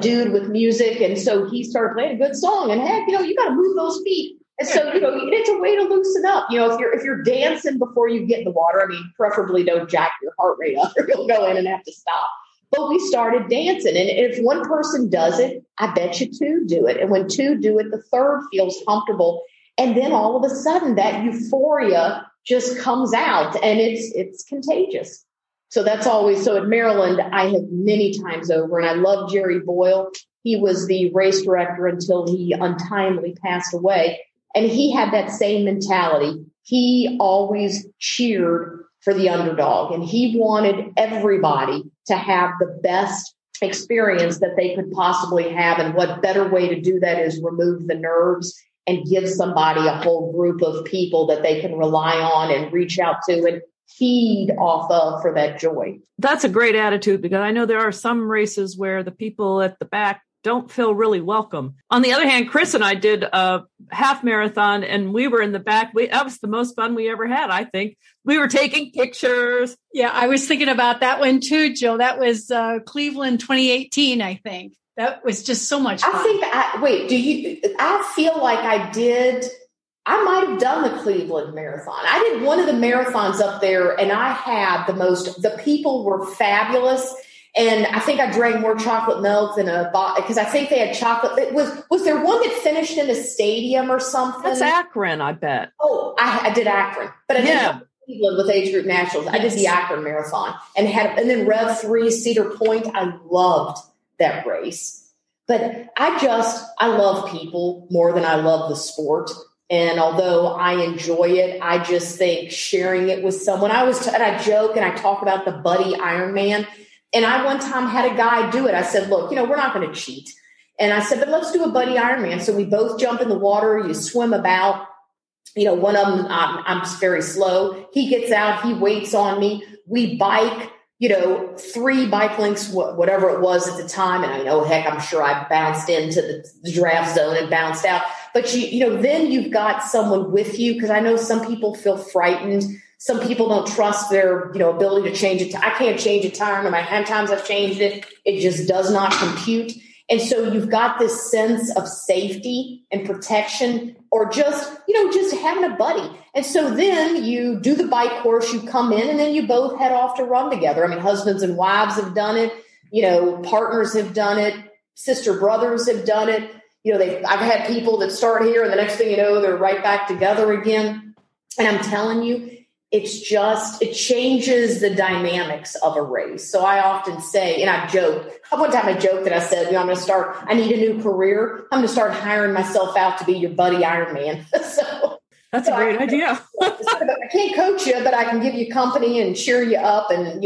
dude with music. And so he started playing a good song and heck, you got to move those feet. And so, it's a way to loosen up. If you're dancing before you get in the water, preferably don't jack your heart rate up or you'll go in and have to stop. But we started dancing. And if one person does it, I bet you two do it. And when two do it, the third feels comfortable. And then all of a sudden that euphoria just comes out and it's contagious. So that's always, so at Maryland, I have many times over, and I love Jerry Boyle. He was the race director until he untimely passed away. And he had that same mentality. He always cheered for the underdog, and he wanted everybody to have the best experience that they could possibly have. And what better way to do that is remove the nerves and give somebody a whole group of people that they can rely on and reach out to and feed off of for that joy. That's a great attitude, because I know there are some races where the people at the back don't feel really welcome. On the other hand, Chris and I did a half marathon and we were in the back. That was the most fun we ever had, I think. We were taking pictures. Yeah, I was thinking about that one too, Jill. That was Cleveland 2018, I think. That was just so much fun. I feel like I might have done the Cleveland Marathon. I did one of the marathons up there, and I had the people were fabulous. And I think I drank more chocolate milk than because I think they had chocolate. Was there one that finished in a stadium or something? That's Akron, I bet. Oh, I did Akron, but I did Cleveland with Age Group Nationals. Yes. I did the Akron Marathon and then Rev 3 Cedar Point. I loved that race, but I love people more than I love the sport. And although I enjoy it, I just think sharing it with someone. And I joke and I talk about the buddy Ironman. And I one time had a guy do it. I said, look, we're not going to cheat. And I said, but let's do a buddy Ironman. So we both jump in the water. You swim about, one of them, I'm very slow. He gets out. He waits on me. We bike, 3 bike lengths, whatever it was at the time. And I know, heck, I'm sure I bounced into the draft zone and bounced out. But then you've got someone with you, because I know some people feel frightened. Some people don't trust their, ability to change it. I can't change a tire no matter how many times I've changed it. It just does not compute. And so you've got this sense of safety and protection, or just having a buddy. And so then you do the bike course, you come in, and then you both head off to run together. Husbands and wives have done it. Partners have done it. Sister brothers have done it. I've had people that start here and the next thing you know, they're right back together again. And I'm telling you, it changes the dynamics of a race. So I often say, and I've joked, one time I joked that I said, I need a new career. I'm going to start hiring myself out to be your buddy Ironman. That's a great idea. I can't coach you, but I can give you company and cheer you up. And,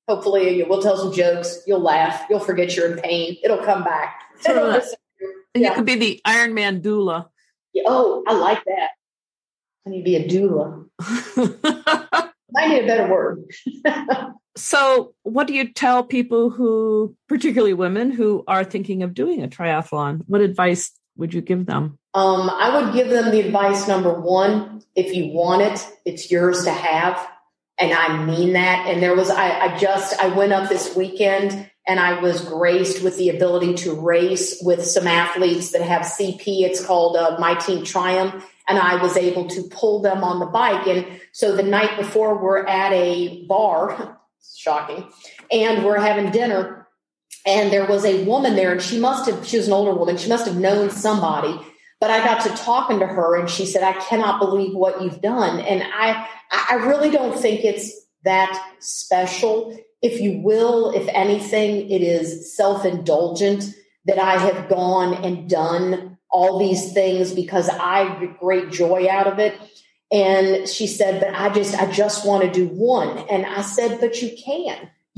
hopefully we'll tell some jokes. You'll laugh. You'll forget you're in pain. It'll come back. And you could be the Ironman doula. Yeah, oh, I like that. I need to be a doula. I need a better word. So what do you tell people who, particularly women, who are thinking of doing a triathlon? What advice would you give them? I would give them the advice, number one, if you want it, it's yours to have. And I mean that. And I went up this weekend and I was graced with the ability to race with some athletes that have CP. It's called My Team Triumph. And I was able to pull them on the bike. And so the night before, we're at a bar, shocking, and we're having dinner. And there was a woman there, and she was an older woman. She must have known somebody. But I got to talking to her, and she said, I cannot believe what you've done. And I really don't think it's that special. If you will, if anything, it is self-indulgent that I have gone and done all these things because I get great joy out of it. And she said, but I just want to do one. And I said, but you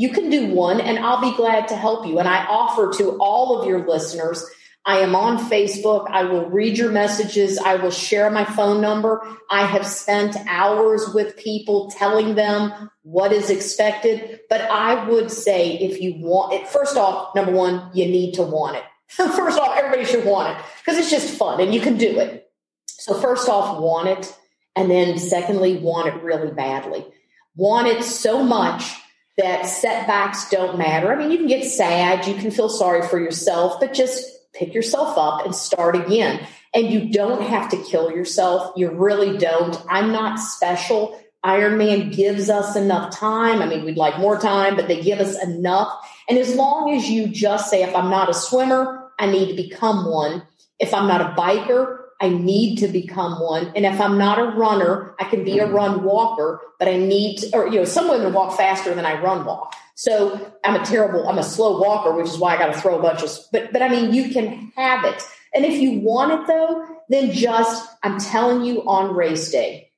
can do one, and I'll be glad to help you. And I offer to all of your listeners, I am on Facebook. I will read your messages. I will share my phone number. I have spent hours with people telling them what is expected. But I would say, if you want it, first off, number one, you need to want it. First off, everybody should want it because it's just fun and you can do it. So first off, want it. And then secondly, want it really badly. Want it so much that setbacks don't matter. I mean, you can get sad, you can feel sorry for yourself, but just pick yourself up and start again. And you don't have to kill yourself. You really don't. I'm not special. Ironman gives us enough time. I mean, we'd like more time, but they give us enough. And as long as you just say, if I'm not a swimmer, I need to become one. If I'm not a biker, I need to become one. And if I'm not a runner, I can be a run walker, but I need to, some women walk faster than I run walk. So I'm a slow walker, which is why I got to throw a bunch of, but I mean, you can have it. And if you want it though, then I'm telling you on race day,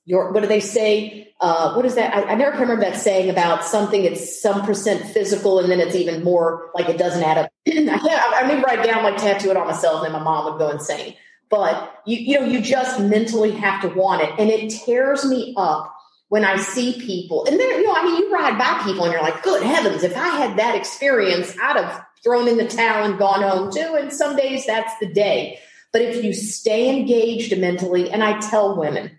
what do they say? What is that? I never can remember that saying about something. It's some percent physical, and then it's even more like it doesn't add up. I may write down, like tattoo it on myself, and then my mom would go insane. But you just mentally have to want it, and it tears me up when I see people. And there, you ride by people, and you're like, good heavens, if I had that experience, I'd have thrown in the towel and gone home too. And some days that's the day. But if you stay engaged mentally, and I tell women,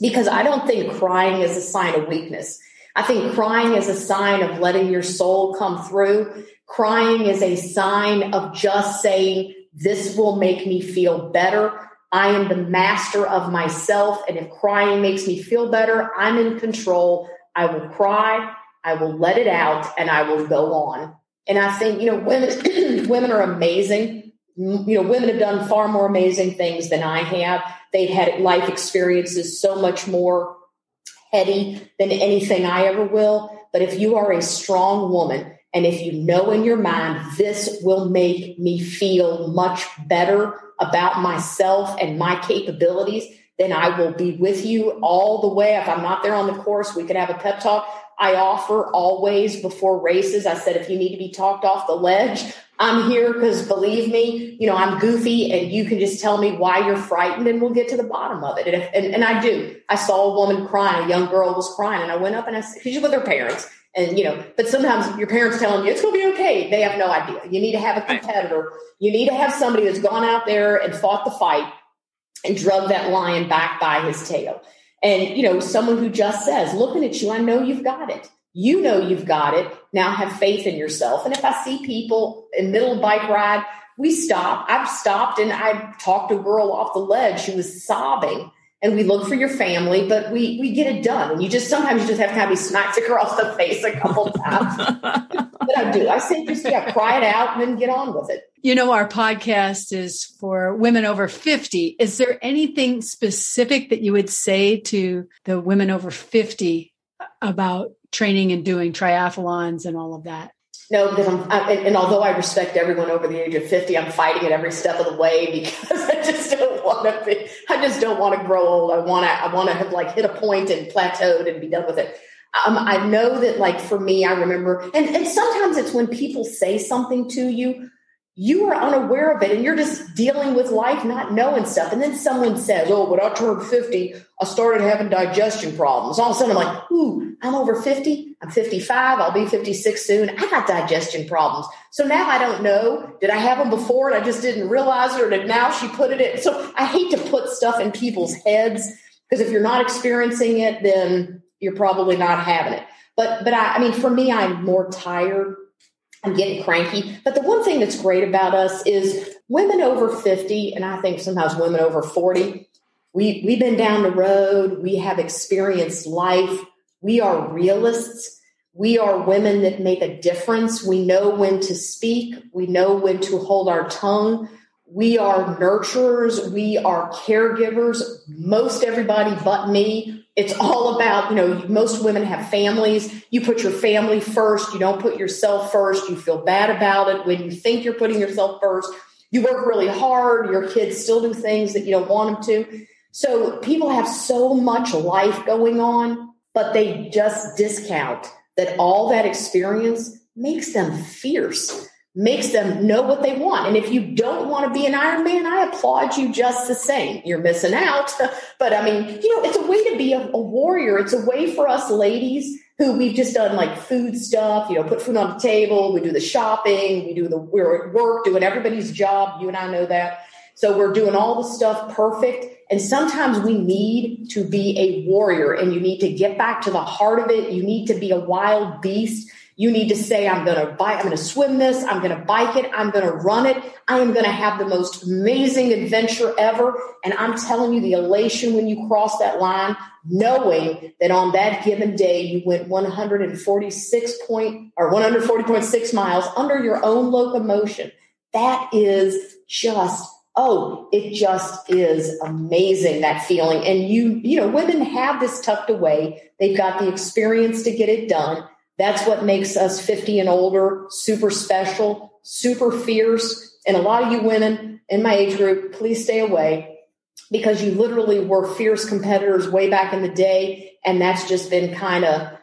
because I don't think crying is a sign of weakness. I think crying is a sign of letting your soul come through. Crying is a sign of just saying, this will make me feel better. I am the master of myself. And if crying makes me feel better, I'm in control. I will cry. I will let it out, and I will go on. And I think, women are amazing. Women have done far more amazing things than I have. They've had life experiences so much more heady than anything I ever will. But if you are a strong woman, and if you know in your mind, this will make me feel much better about myself and my capabilities, then I will be with you all the way. If I'm not there on the course, we could have a pep talk. I offer always before races. I said, if you need to be talked off the ledge, I'm here, because believe me, I'm goofy, and you can just tell me why you're frightened, and we'll get to the bottom of it. And I do. I saw a woman crying, a young girl was crying, and I went up and I said, she's with her parents. And, but sometimes your parents telling you it's going to be okay. They have no idea. You need to have a competitor. You need to have somebody that's gone out there and fought the fight and drug that lion back by his tail. And, someone who just says, looking at you, I know you've got it. You know you've got it. Now have faith in yourself. And if I see people in middle of bike ride, we stop. I've stopped and I talked to a girl off the ledge. She was sobbing. And we look for your family, but we get it done. And sometimes you just have to be smacked across the face a couple times. But I do. I say cry it out and then get on with it. Our podcast is for women over 50. Is there anything specific that you would say to the women over 50 about training and doing triathlons and all of that? No, because and although I respect everyone over the age of 50, I'm fighting it every step of the way because I just don't want to grow old. I want to have hit a point and plateaued and be done with it. I know that for me, I remember, and sometimes it's when people say something to you, you are unaware of it and you're just dealing with life, not knowing stuff. And then someone says, oh, when I turned 50, I started having digestion problems. All of a sudden I'm like, ooh, I'm over 50. I'm 55. I'll be 56 soon. I got digestion problems. So now I don't know. Did I have them before and I just didn't realize it, or did now she put it in? So I hate to put stuff in people's heads because if you're not experiencing it, then you're probably not having it. But I mean, for me, I'm more tired. I'm getting cranky. But the one thing that's great about us is women over 50, and I think sometimes women over 40, we've been down the road. We have experienced life. We are realists. We are women that make a difference. We know when to speak. We know when to hold our tongue. We are nurturers. We are caregivers. Most everybody but me. It's all about, most women have families. You put your family first. You don't put yourself first. You feel bad about it when you think you're putting yourself first. You work really hard. Your kids still do things that you don't want them to. So people have so much life going on, but they just discount that all that experience makes them fierce, makes them know what they want. And if you don't want to be an Ironman, I applaud you just the same. You're missing out. But I mean, it's a way to be a warrior. It's a way for us ladies who we've just done food stuff, put food on the table. We do the shopping. We're at work doing everybody's job. You and I know that. So we're doing all the stuff perfect. And sometimes we need to be a warrior and you need to get back to the heart of it. You need to be a wild beast. You need to say, I'm going to swim this. I'm going to bike it. I'm going to run it. I am going to have the most amazing adventure ever. And I'm telling you the elation when you cross that line, knowing that on that given day, you went 140.6 miles under your own locomotion. That is it just is amazing, that feeling. And women have this tucked away. They've got the experience to get it done. That's what makes us 50 and older super special, super fierce. And a lot of you women in my age group, please stay away because you literally were fierce competitors way back in the day. And that's just been kind of,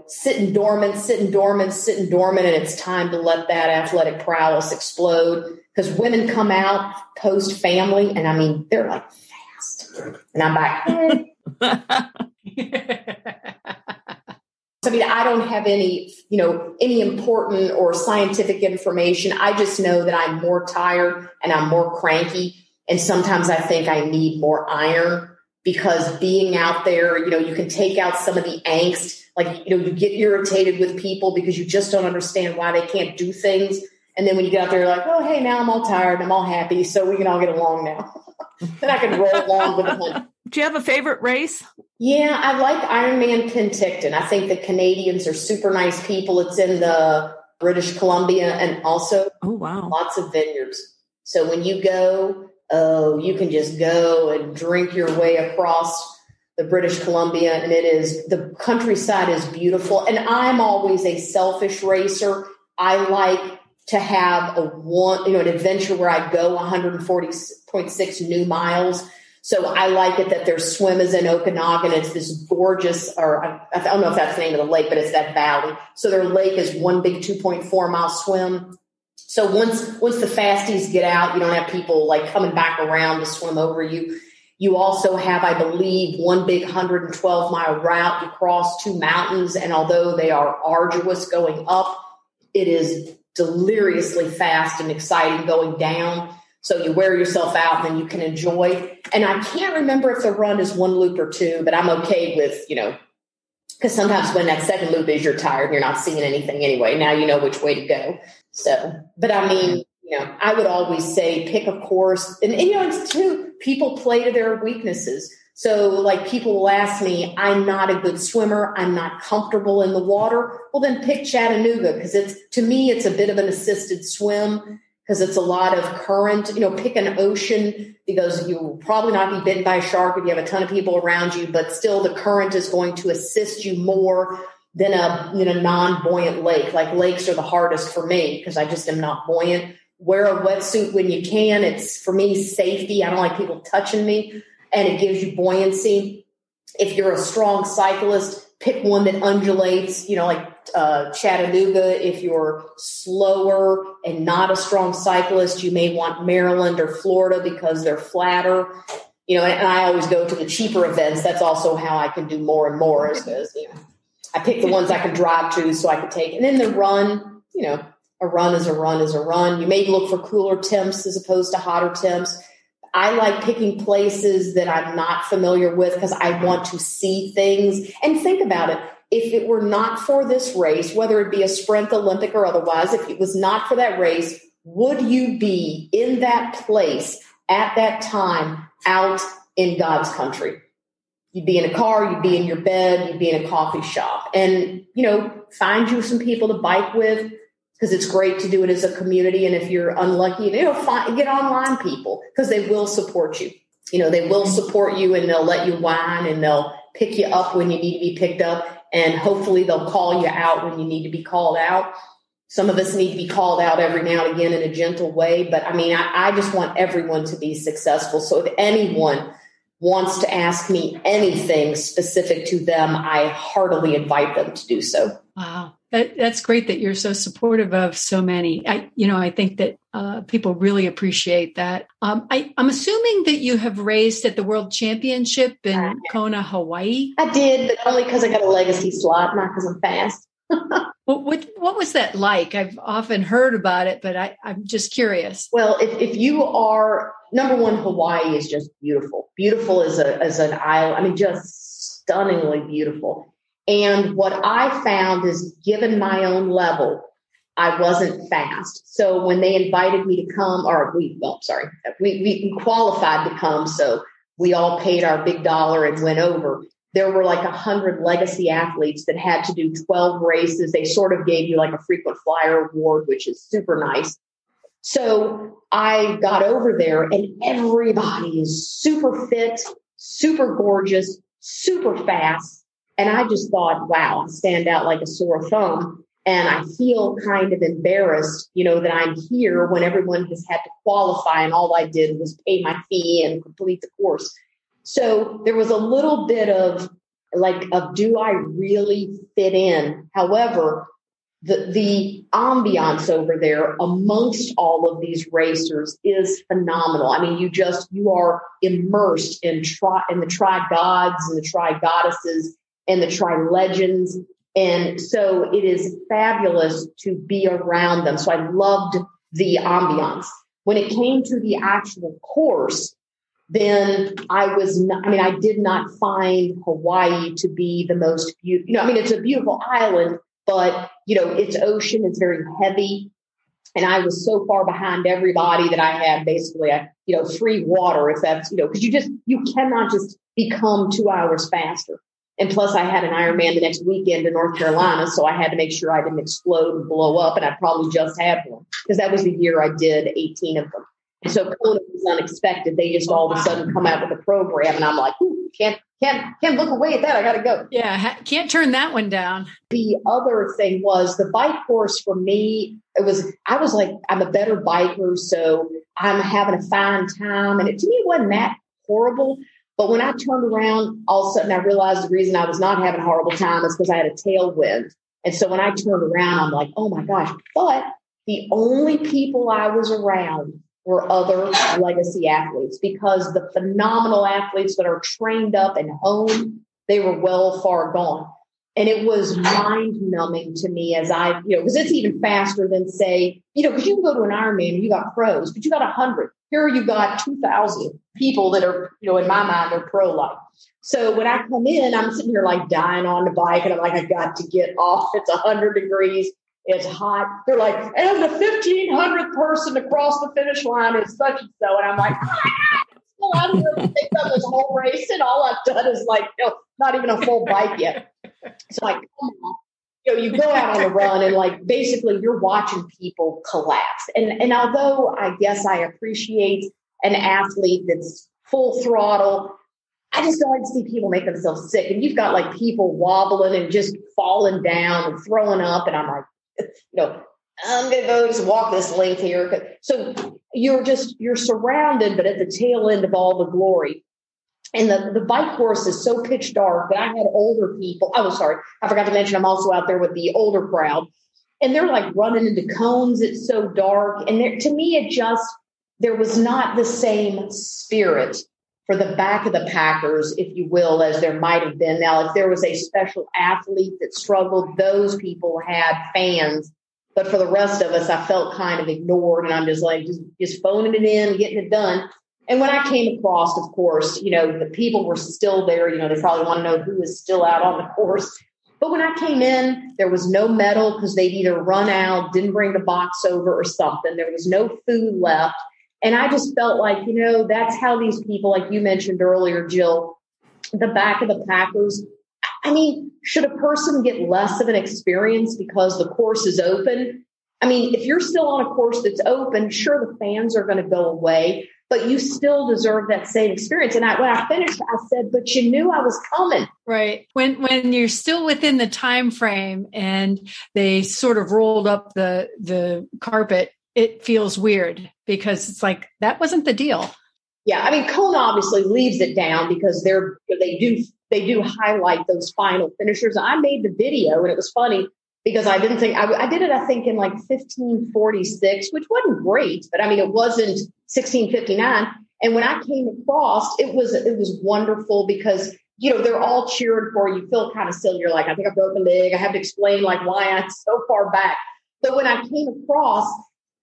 sitting dormant. And it's time to let that athletic prowess explode because women come out post family. And I mean, they're fast. And I'm like, I mean, I don't have any important or scientific information. I just know that I'm more tired and I'm more cranky. And sometimes I think I need more iron because being out there, you can take out some of the angst. You get irritated with people because you just don't understand why they can't do things. And then when you get out there, you're like, oh, hey, now I'm all tired and I'm all happy. So we can all get along now. Then I can roll along with the Do you have a favorite race? Yeah, I like Ironman Penticton. I think the Canadians are super nice people. It's in the British Columbia and also lots of vineyards. So when you go, you can just go and drink your way across the British Columbia. And the countryside is beautiful. And I'm always a selfish racer. I like to have an adventure where I go 140.6 new miles. So I like it that their swim is in Okanagan. It's this gorgeous, or I don't know if that's the name of the lake, but it's that valley. So their lake is one big 2.4 mile swim. So once the fasties get out, you don't have people coming back around to swim over you. You also have, I believe, one big 112 mile route. You cross two mountains. And although they are arduous going up, it is deliriously fast and exciting going down. So you wear yourself out and then you can enjoy. And I can't remember if the run is one loop or two, but I'm okay with, because sometimes when that second loop is, you're tired and you're not seeing anything anyway. Now you know which way to go. So, but I mean, I would always say pick a course. And it's too, people play to their weaknesses. So people will ask me, I'm not a good swimmer. I'm not comfortable in the water. Well, then pick Chattanooga because to me, it's a bit of an assisted swim. because it's a lot of current, pick an ocean, because you will probably not be bitten by a shark if you have a ton of people around you, but still the current is going to assist you more than a non-buoyant lake. Like lakes are the hardest for me because I just am not buoyant. Wear a wetsuit when you can. It's, for me, safety. I don't like people touching me, and it gives you buoyancy. If you're a strong cyclist, pick one that undulates, like Chattanooga. If you're slower and not a strong cyclist, you may want Maryland or Florida because they're flatter. And I always go to the cheaper events. That's also how I can do more and more, is because, I pick the ones I can drive to so I can take. And then the run, a run is a run is a run. You may look for cooler temps as opposed to hotter temps. I like picking places that I'm not familiar with because I want to see things. And think about it. If it were not for this race, whether it be a sprint, Olympic, or otherwise, if it was not for that race, would you be in that place at that time out in God's country? You'd be in a car, you'd be in your bed, you'd be in a coffee shop. And, find you some people to bike with, because it's great to do it as a community. And if you're unlucky, get online people, because they will support you. They will support you, and they'll let you whine, and they'll pick you up when you need to be picked up. And hopefully they'll call you out when you need to be called out. Some of us need to be called out every now and again in a gentle way. But I just want everyone to be successful. So if anyone wants to ask me anything specific to them, I heartily invite them to do so. Wow. That's great that you're so supportive of so many. I think that people really appreciate that. I'm assuming that you have raced at the World Championship in Kona, Hawaii. I did, but only because I got a legacy slot, not because I'm fast. What was that like? I've often heard about it, but I'm just curious. Well, if you are, number one, Hawaii is just beautiful. Beautiful as an island. Just stunningly beautiful. And what I found is, given my own level, I wasn't fast. So when they invited me to come, we qualified to come. So we all paid our big dollar and went over. There were like 100 legacy athletes that had to do 12 races. They sort of gave you like a frequent flyer award, which is super nice. So I got over there, and everybody is super fit, super gorgeous, super fast. And I just thought, wow, I stand out like a sore thumb. And I feel kind of embarrassed, that I'm here when everyone has had to qualify, and all I did was pay my fee and complete the course. So there was a little bit of do I really fit in? However, the ambiance over there amongst all of these racers is phenomenal. You are immersed in the tri-gods and the tri-goddesses and the tri-legends. And so it is fabulous to be around them. So I loved the ambiance. When it came to the actual course, then I did not find Hawaii to be the most beautiful. It's a beautiful island, but, it's ocean, it's very heavy. And I was so far behind everybody that I had basically, free water, if that's, because you cannot just become 2 hours faster. And plus I had an Ironman the next weekend in North Carolina. So I had to make sure I didn't explode and blow up. And I probably just had one, because that was the year I did 18 of them. And so Kona was unexpected. They just all of a sudden come out with a program, and I'm like, can't look away at that. I got to go. Yeah, can't turn that one down. The other thing was the bike course for me. I was like, I'm a better biker, so I'm having a fine time, and to me it wasn't that horrible. But when I turned around, all of a sudden I realized the reason I was not having a horrible time is because I had a tailwind. And so when I turned around, I'm like, oh my gosh! But the only people I was around were other legacy athletes, because the phenomenal athletes that are trained up and honed, they were well far gone. And it was mind numbing to me as because it's even faster than say, because you can go to an Ironman and you got pros, but you got 100. Here you got 2,000 people that are, in my mind, they're pro-like. So when I come in, I'm sitting here like dying on the bike, and I'm like, I got to get off. It's 100 degrees. It's hot. They're like, and the 1,500th person to cross the finish line is such and so. And I'm like, well, I'm here to take up this whole race, and all I've done is not even a full bike yet. So I come off, You go out on the run and like basically you're watching people collapse. And although I guess I appreciate an athlete that's full throttle, I just don't like to see people make themselves sick. And you've got like people wobbling and just falling down and throwing up. And I'm like, I'm going to go just walk this length here. So you're surrounded, but at the tail end of all the glory. And the bike course is so pitch dark that I had older people. Oh, sorry. I forgot to mention I'm also out there with the older crowd. And they're like running into cones. It's so dark. And to me, there was not the same spirit for the back of the packers, if you will, as there might have been. Now, if there was a special athlete that struggled, those people had fans. But for the rest of us, I felt kind of ignored. And I'm just like, just phoning it in, getting it done. And when I came across, of course, the people were still there. They probably want to know who is still out on the course. But when I came in, there was no medal because they'd either run out, didn't bring the box over or something. There was no food left. And I just felt like, that's how these people, like you mentioned earlier, Jill, the back of the packers. I mean, should a person get less of an experience because the course is open? I mean, if you're still on a course that's open, sure, the fans are going to go away, but you still deserve that same experience. And when I finished, I said, but you knew I was coming. Right. When you're still within the time frame and they sort of rolled up the carpet, it feels weird because it's like, that wasn't the deal. Yeah. I mean, Kona obviously leaves it down because they do highlight those final finishers. I made the video and it was funny because I didn't think I did it, I think in like 1546, which wasn't great, but I mean, it wasn't 1659. And when I came across, it was wonderful because, they're all cheering for you. You feel kind of silly. You're like, I think I broke a leg. I have to explain like why I'm so far back. But when I came across,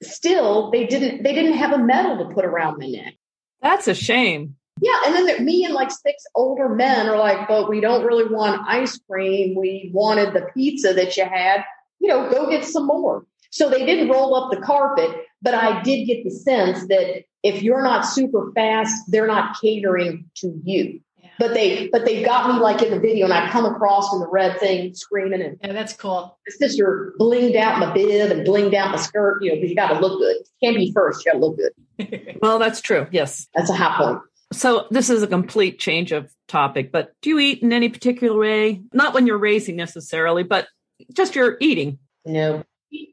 still, they didn't have a medal to put around my neck. That's a shame. Yeah. And then me and like 6 older men are like, but we don't really want ice cream. We wanted the pizza that you had, go get some more. So they didn't roll up the carpet, but I did get the sense that if you're not super fast, they're not catering to you. Yeah. But they got me like in the video and I come across from the red thing screaming and yeah, that's cool. My sister blinged out my bib and blinged out my skirt, because you got to look good. Can't be first. You got to look good. Well, that's true. Yes. That's a high point. So this is a complete change of topic, but do you eat in any particular way? Not when you're racing necessarily, but just your eating. No.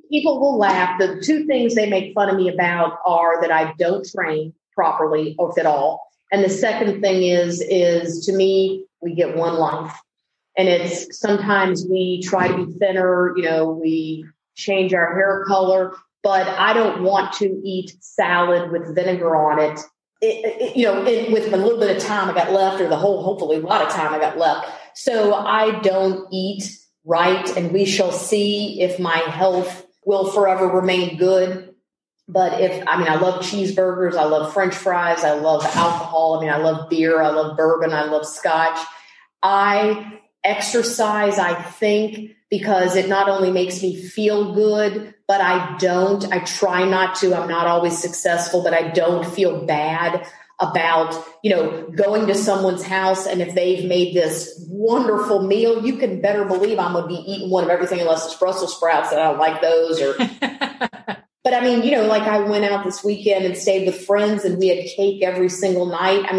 People will laugh. The 2 things they make fun of me about are that I don't train properly, or if at all. And the second thing is to me, we get one life. And it's sometimes we try to be thinner, we change our hair color, but I don't want to eat salad with vinegar on it. With a little bit of time I got left, or hopefully a lot of time I got left. So I don't eat right, and we shall see if my health will forever remain good. But I love cheeseburgers, I love French fries, I love alcohol. I love beer, I love bourbon, I love scotch. I exercise, I think, because it not only makes me feel good, but I try not to. I'm not always successful, but I don't feel bad about, going to someone's house. And if they've made this wonderful meal, you can better believe I'm going to be eating one of everything unless it's Brussels sprouts and I don't like those. But like I went out this weekend and stayed with friends and we had cake every single night.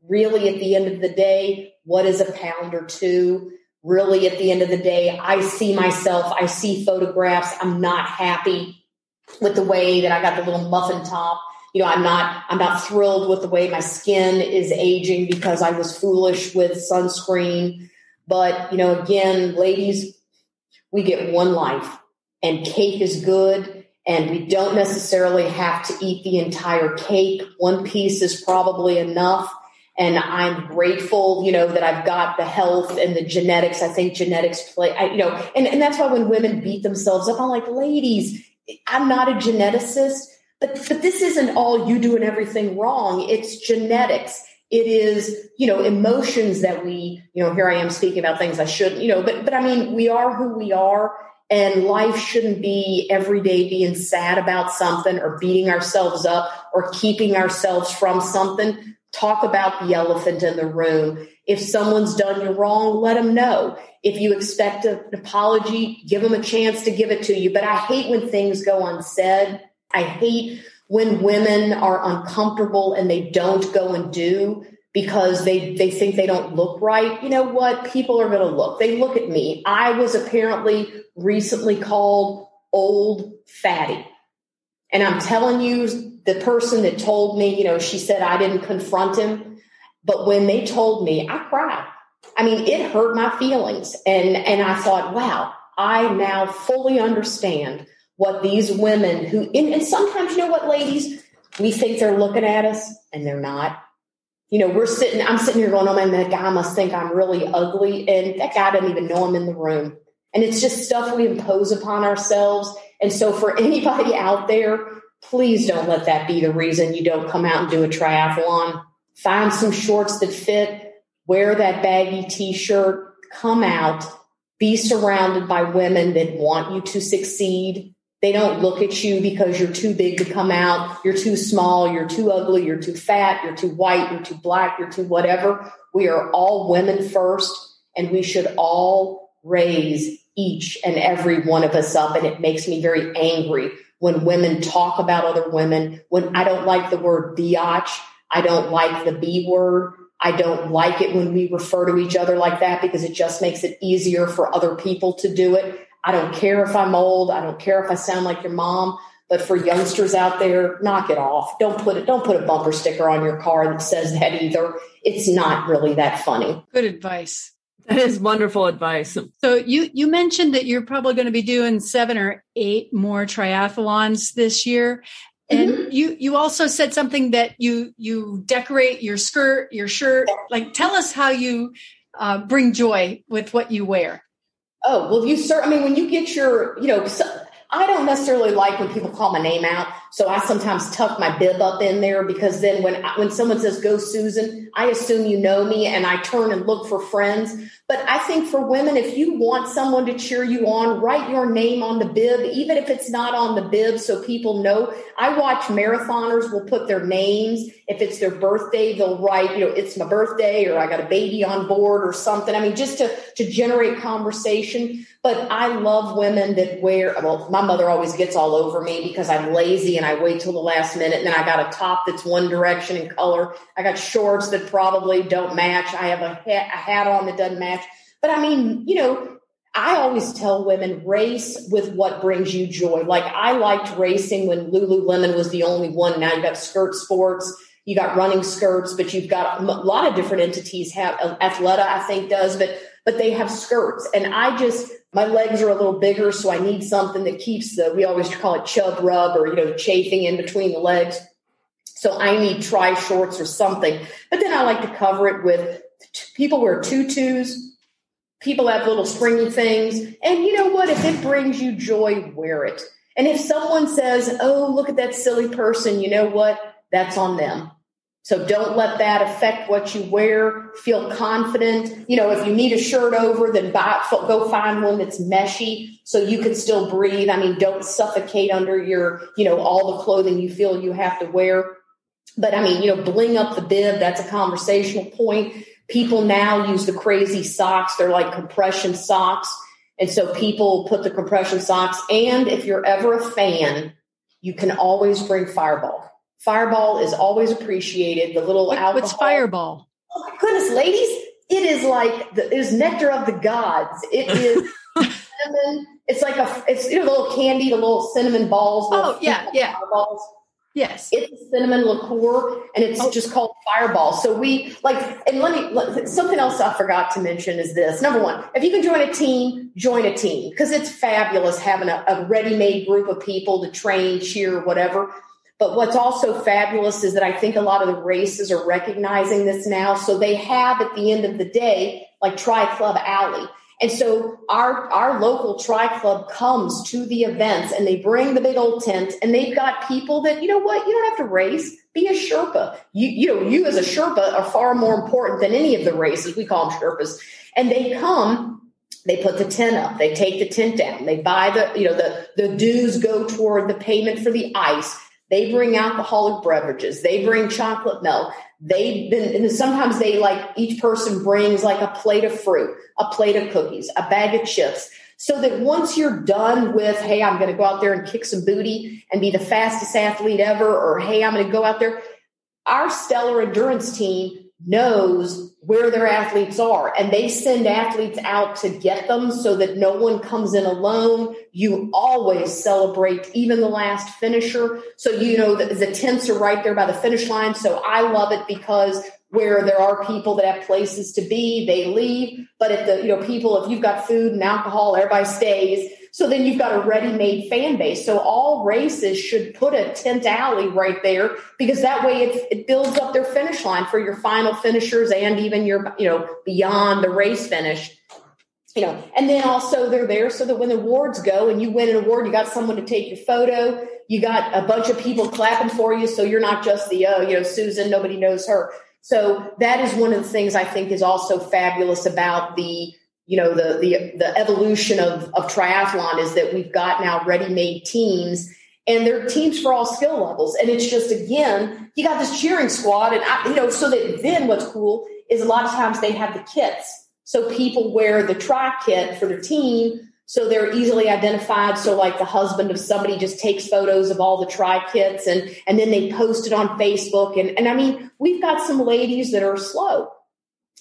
Really at the end of the day, what is a pound or 2? Really, at the end of the day, I see myself, I see photographs. I'm not happy with the way that I got the little muffin top. I'm not thrilled with the way my skin is aging because I was foolish with sunscreen. But, again, ladies, we get one life and cake is good. And we don't necessarily have to eat the entire cake. One piece is probably enough. And I'm grateful, that I've got the health and the genetics. I think genetics play, and that's why when women beat themselves up, I'm like, ladies, I'm not a geneticist, but this isn't all you doing everything wrong. It's genetics. It is, emotions that we, here I am speaking about things I shouldn't, but we are who we are. And life shouldn't be every day being sad about something or beating ourselves up or keeping ourselves from something. Talk about the elephant in the room. If someone's done you wrong, let them know. If you expect an apology, give them a chance to give it to you. But I hate when things go unsaid. I hate when women are uncomfortable and they don't go and do because they think they don't look right. You know what? People are going to look. They look at me. I was apparently recently called old fatty. And I'm telling you, the person that told me, she said I didn't confront him. But when they told me, I cried. I mean, it hurt my feelings. And I thought, wow, I now fully understand what these women who, and sometimes, you know what, ladies, we think they're looking at us and they're not. I'm sitting here going, oh man, that guy must think I'm really ugly. And that guy doesn't even know I'm in the room. And it's just stuff we impose upon ourselves. And so for anybody out there, please don't let that be the reason you don't come out and do a triathlon. Find some shorts that fit, wear that baggy t-shirt, come out, be surrounded by women that want you to succeed. They don't look at you because you're too big to come out. You're too small. You're too ugly. You're too fat. You're too white. You're too black. You're too whatever. We are all women first, and we should all raise each and every one of us up. And it makes me very angry when women talk about other women. When I don't like the word biatch, I don't like the B word. I don't like it when we refer to each other like that because it just makes it easier for other people to do it. I don't care if I'm old. I don't care if I sound like your mom. But for youngsters out there, knock it off. Don't put a bumper sticker on your car that says that either. It's not really that funny. Good advice. That is wonderful advice. So you mentioned that you're probably going to be doing 7 or 8 more triathlons this year. And you also said something that you decorate your skirt, your shirt. Like, tell us how you bring joy with what you wear. Oh, well, when you get your, I don't necessarily like when people call my name out. So I sometimes tuck my bib up in there because then when someone says, go Susan, I assume you know me and I turn and look for friends. But I think for women, if you want someone to cheer you on, write your name on the bib, even if it's not on the bib so people know. I watch marathoners will put their names. If it's their birthday, they'll write, it's my birthday or I got a baby on board or something. I mean, just to generate conversation. But I love women that my mother always gets all over me because I'm lazy and I wait till the last minute. And then I got a top that's one direction in color. I got shorts that probably don't match. I have a hat on that doesn't match. But I mean, I always tell women race with what brings you joy. Like I liked racing when Lululemon was the only one. Now you got skirt sports, you got running skirts, but you've got a lot of different entities have Athleta, I think does, but they have skirts. And my legs are a little bigger, so I need something that keeps we always call it chub rub or, chafing in between the legs. So I need tri shorts or something. But then I like to cover it with people wear tutus. People have little stringy things. And you know what? If it brings you joy, wear it. And if someone says, oh, look at that silly person, you know what? That's on them. So don't let that affect what you wear. Feel confident. If you need a shirt over, then go find one that's meshy so you can still breathe. I mean, don't suffocate under your, all the clothing you feel you have to wear. But I mean, bling up the bib. That's a conversational point. People now use the crazy socks. They're like compression socks. And so people put the compression socks. And if you're ever a fan, you can always bring Fireball. Fireball is always appreciated. The little alcohol. What's Fireball? Oh my goodness, ladies. It is like it is nectar of the gods. It is cinnamon. It's like it's the little candy, the little cinnamon balls. Oh, yeah. Fireballs. Yes. It's a cinnamon liqueur and it's just called Fireball. So something else I forgot to mention is this. Number one, if you can join a team because it's fabulous having a ready-made group of people to train, cheer, whatever. But what's also fabulous is that I think a lot of the races are recognizing this now. So they have at the end of the day, like Tri Club Alley. And so our local Tri Club comes to the events and they bring the big old tent and they've got people that, you know what, you don't have to race, be a Sherpa. You as a Sherpa are far more important than any of the races. We call them Sherpas. And they come, they put the tent up, they take the tent down, they buy the dues go toward the payment for the ice. They bring alcoholic beverages. They bring chocolate milk. And sometimes they each person brings like a plate of fruit, a plate of cookies, a bag of chips. So that once you're done with, hey, I'm going to go out there and kick some booty and be the fastest athlete ever, or hey, I'm going to go out there. Our stellar endurance team knows where their athletes are, and they send athletes out to get them so that no one comes in alone. You always celebrate even the last finisher. So, the tents are right there by the finish line. So I love it because where there are people that have places to be, they leave. But if if you've got food and alcohol, everybody stays. So then you've got a ready-made fan base. So all races should put a tent alley right there, because that way it builds up their finish line for your final finishers and even your, beyond the race finish. And then also they're there so that when the awards go and you win an award, you got someone to take your photo. You got a bunch of people clapping for you. So you're not just the, Susan, nobody knows her. So that is one of the things I think is also fabulous about the evolution of triathlon, is that we've got now ready-made teams, and they're teams for all skill levels. And it's just, again, you got this cheering squad, and so that then what's cool is a lot of times they have the kits. So people wear the tri kit for their team, so they're easily identified. So like the husband of somebody just takes photos of all the tri kits and then they post it on Facebook. And I mean, we've got some ladies that are slow.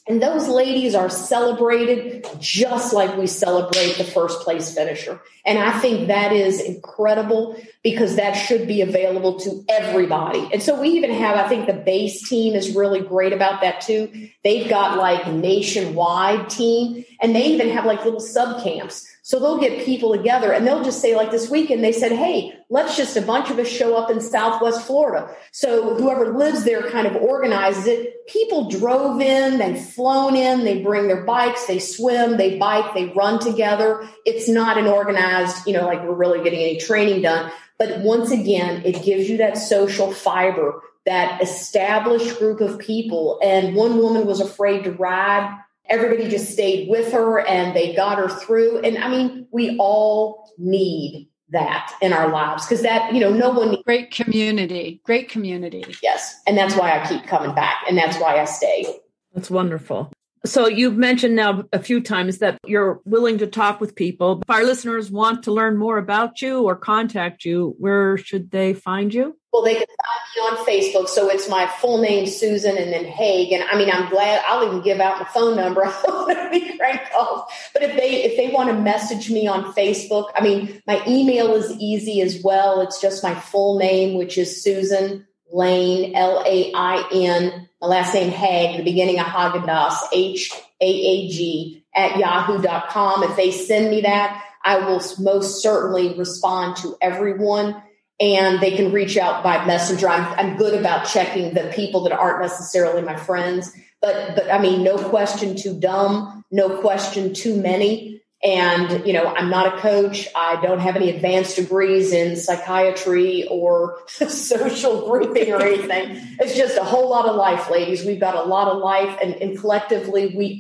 And those ladies are celebrated just like we celebrate the first place finisher. And I think that is incredible, because that should be available to everybody. And so we even have, I think the base team is really great about that too. They've got like nationwide team, and they even have like little sub camps. So they'll get people together and they'll just say, like this weekend, they said, hey, let's just a bunch of us show up in Southwest Florida. So whoever lives there kind of organizes it. People drove in, they've flown in, they bring their bikes, they swim, they bike, they run together. It's not an organized, like we're really getting any training done. But once again, it gives you that social fiber, that established group of people. And one woman was afraid to ride. Everybody just stayed with her and they got her through. And I mean, we all need that in our lives, because that, no one needs. Great community. Yes. And that's why I keep coming back. And that's why I stay. That's wonderful. So you've mentioned now a few times that you're willing to talk with people. If our listeners want to learn more about you or contact you, where should they find you? Well, they can find me on Facebook. So it's my full name, Susan, and then Haag. And I mean, I'm glad I'll even give out my phone number. I don't want to be crank calls. But if they want to message me on Facebook, I mean, my email is easy as well. It's just my full name, which is Susan Lain, Lain. My last name Haag, the beginning of Haagen-Dazs, Haag @yahoo.com. If they send me that, I will most certainly respond to everyone. And they can reach out by messenger. I'm good about checking the people that aren't necessarily my friends, but I mean, no question too dumb, no question too many. And, I'm not a coach. I don't have any advanced degrees in psychiatry or social grouping or anything. It's just a whole lot of life, ladies. We've got a lot of life, and collectively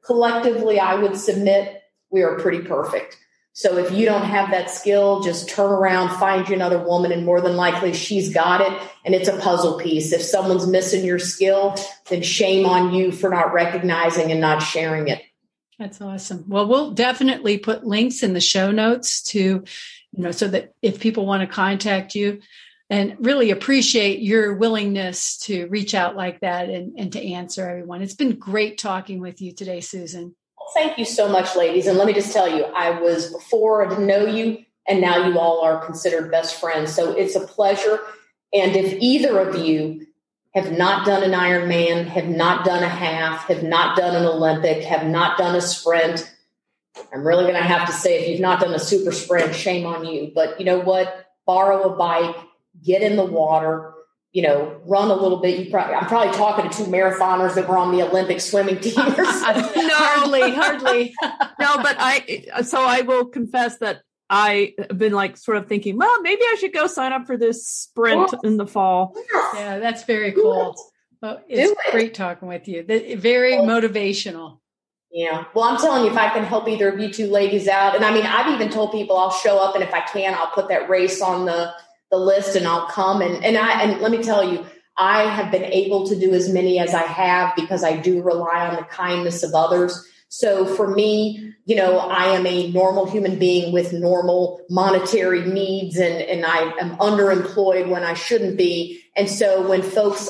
collectively, I would submit, we are pretty perfect. So if you don't have that skill, just turn around, find you another woman, and more than likely she's got it. And it's a puzzle piece. If someone's missing your skill, then shame on you for not recognizing and not sharing it. That's awesome. Well, we'll definitely put links in the show notes to, so that if people want to contact you, and really appreciate your willingness to reach out like that and to answer everyone. It's been great talking with you today, Susan. Thank you so much, ladies. And let me just tell you, before I didn't know you, and now you all are considered best friends. So it's a pleasure. And if either of you have not done an Ironman, have not done a half, have not done an Olympic, have not done a sprint, I'm really going to have to say, if you've not done a super sprint, shame on you. But you know what? Borrow a bike, get in the water, run a little bit. I'm probably talking to two marathoners that were on the Olympic swimming team or something. No, hardly. No, but I will confess that I have been sort of thinking, well, maybe I should go sign up for this sprint in the fall. Yeah, that's very cool. Well, it's great talking with you. Very motivational. Yeah. Well, I'm telling you, if I can help either of you two ladies out, and I mean, I've even told people I'll show up, and if I can, I'll put that race on the the list and I'll come. And let me tell you, I have been able to do as many as I have because I do rely on the kindness of others. So for me, I am a normal human being with normal monetary needs, and I am underemployed when I shouldn't be. And so when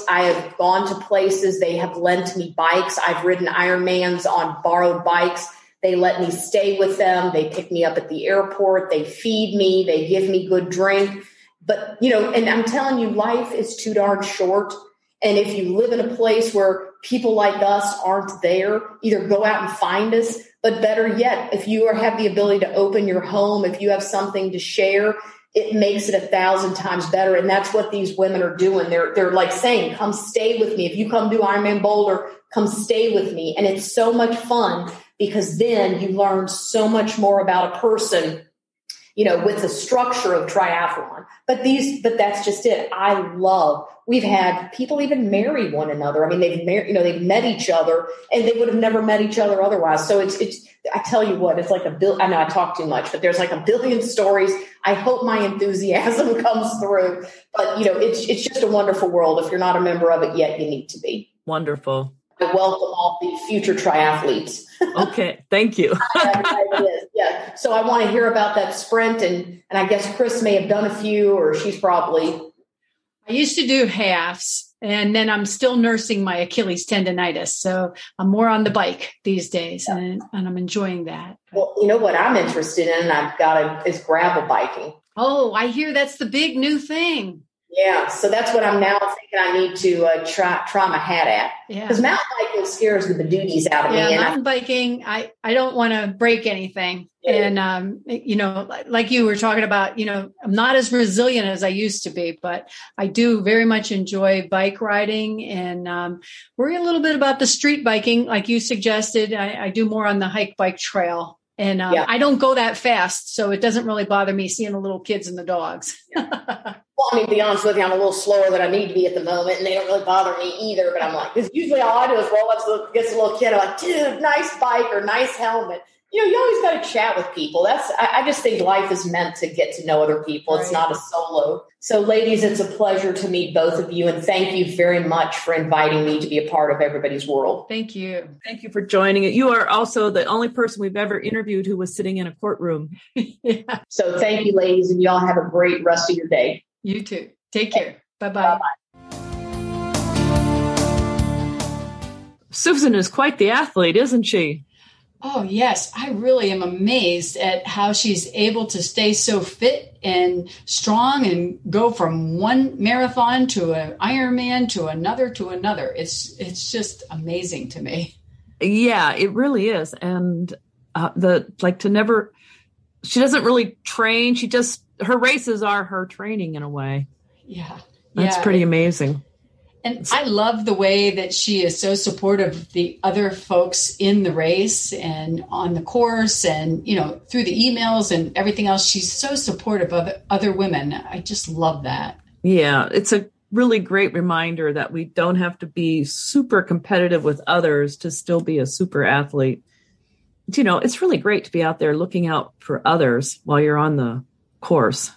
I have gone to places, they have lent me bikes. I've ridden Ironmans on borrowed bikes. They let me stay with them. They pick me up at the airport. They feed me. They give me good drink. But, and I'm telling you, life is too darn short. And if you live in a place where people like us aren't there, either go out and find us. But better yet, if you have the ability to open your home, if you have something to share, it makes it 1,000 times better. And that's what these women are doing. They're like saying, come stay with me. If you come do Ironman Boulder, come stay with me. And it's so much fun because then you learn so much more about a person, with the structure of triathlon. But that's just it. We've had people even marry one another. I mean, they've met each other and they would have never met each other otherwise. So it's, I tell you what, it's like I know I talk too much, but there's like a billion stories. I hope my enthusiasm comes through, but it's just a wonderful world. If you're not a member of it yet, you need to be. Wonderful. I welcome all the future triathletes. Okay. Thank you. Yeah. So I want to hear about that sprint. And I guess Chris may have done a few, or she's probably. I used to do halves, and then I'm still nursing my Achilles tendonitis. So I'm more on the bike these days, and I'm enjoying that. Well, you know what I'm interested in, and I've got is gravel biking. Oh, I hear that's the big new thing. Yeah, so that's what I'm now thinking I need to try my hat at. Yeah, because mountain biking scares the bedooties out of me. Yeah, mountain biking, I don't want to break anything. Yeah. And, like you were talking about, I'm not as resilient as I used to be, but I do very much enjoy bike riding and worry a little bit about the street biking. Like you suggested, I do more on the hike bike trail. And I don't go that fast, so it doesn't really bother me seeing the little kids and the dogs. Well, I mean, to be honest with you, I'm a little slower than I need to be at the moment, and they don't really bother me either. But I'm like, because usually all I do is roll up against a little kid. I'm like, dude, nice bike or nice helmet. You always got to chat with people. I just think life is meant to get to know other people. Right. It's not a solo. So, ladies, it's a pleasure to meet both of you. And thank you very much for inviting me to be a part of everybody's world. Thank you. Thank you for joining it. You are also the only person we've ever interviewed who was sitting in a courtroom. Yeah. So thank you, ladies. And y'all have a great rest of your day. You too. Take care. Bye-bye. Bye-bye. Susan is quite the athlete, isn't she? Oh, yes. I really am amazed at how she's able to stay so fit and strong and go from one marathon to an Ironman to another. It's just amazing to me. Yeah, it really is. And she doesn't really train. Her races are her training in a way. Yeah. That's pretty amazing. And I love the way that she is so supportive of the other folks in the race and on the course and, through the emails and everything else. She's so supportive of other women. I just love that. Yeah, it's a really great reminder that we don't have to be super competitive with others to still be a super athlete. It's really great to be out there looking out for others while you're on the course.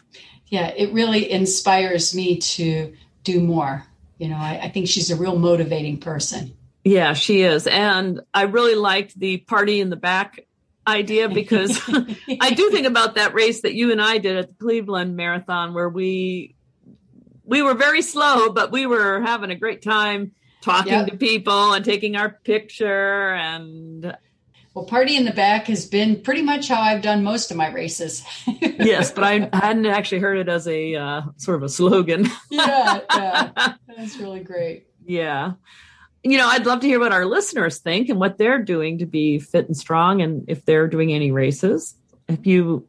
Yeah, it really inspires me to do more. I think she's a real motivating person. Yeah, she is. And I really liked the party in the back idea because I do think about that race that you and I did at the Cleveland Marathon where we were very slow, but we were having a great time talking to people and taking our picture. And well, party in the back has been pretty much how I've done most of my races. Yes, but I hadn't actually heard it as a sort of a slogan. Yeah, that's really great. Yeah. I'd love to hear what our listeners think and what they're doing to be fit and strong and if they're doing any races. If you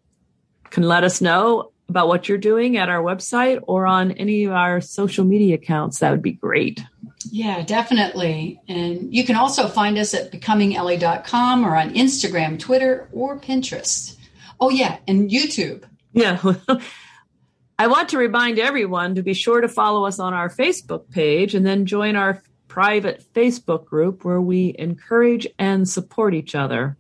can let us know about what you're doing at our website or on any of our social media accounts, that would be great. Yeah, definitely. And you can also find us at becomingellie.com or on Instagram, Twitter, or Pinterest. Oh, yeah, and YouTube. Yeah. I want to remind everyone to be sure to follow us on our Facebook page and then join our private Facebook group where we encourage and support each other.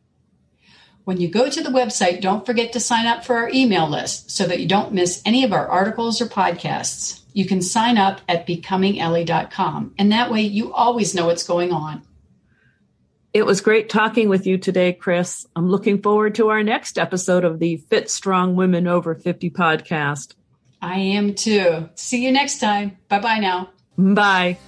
When you go to the website, don't forget to sign up for our email list so that you don't miss any of our articles or podcasts. You can sign up at becomingellie.com, and that way you always know what's going on. It was great talking with you today, Chris. I'm looking forward to our next episode of the Fit Strong Women Over 50 podcast. I am too. See you next time. Bye-bye now. Bye.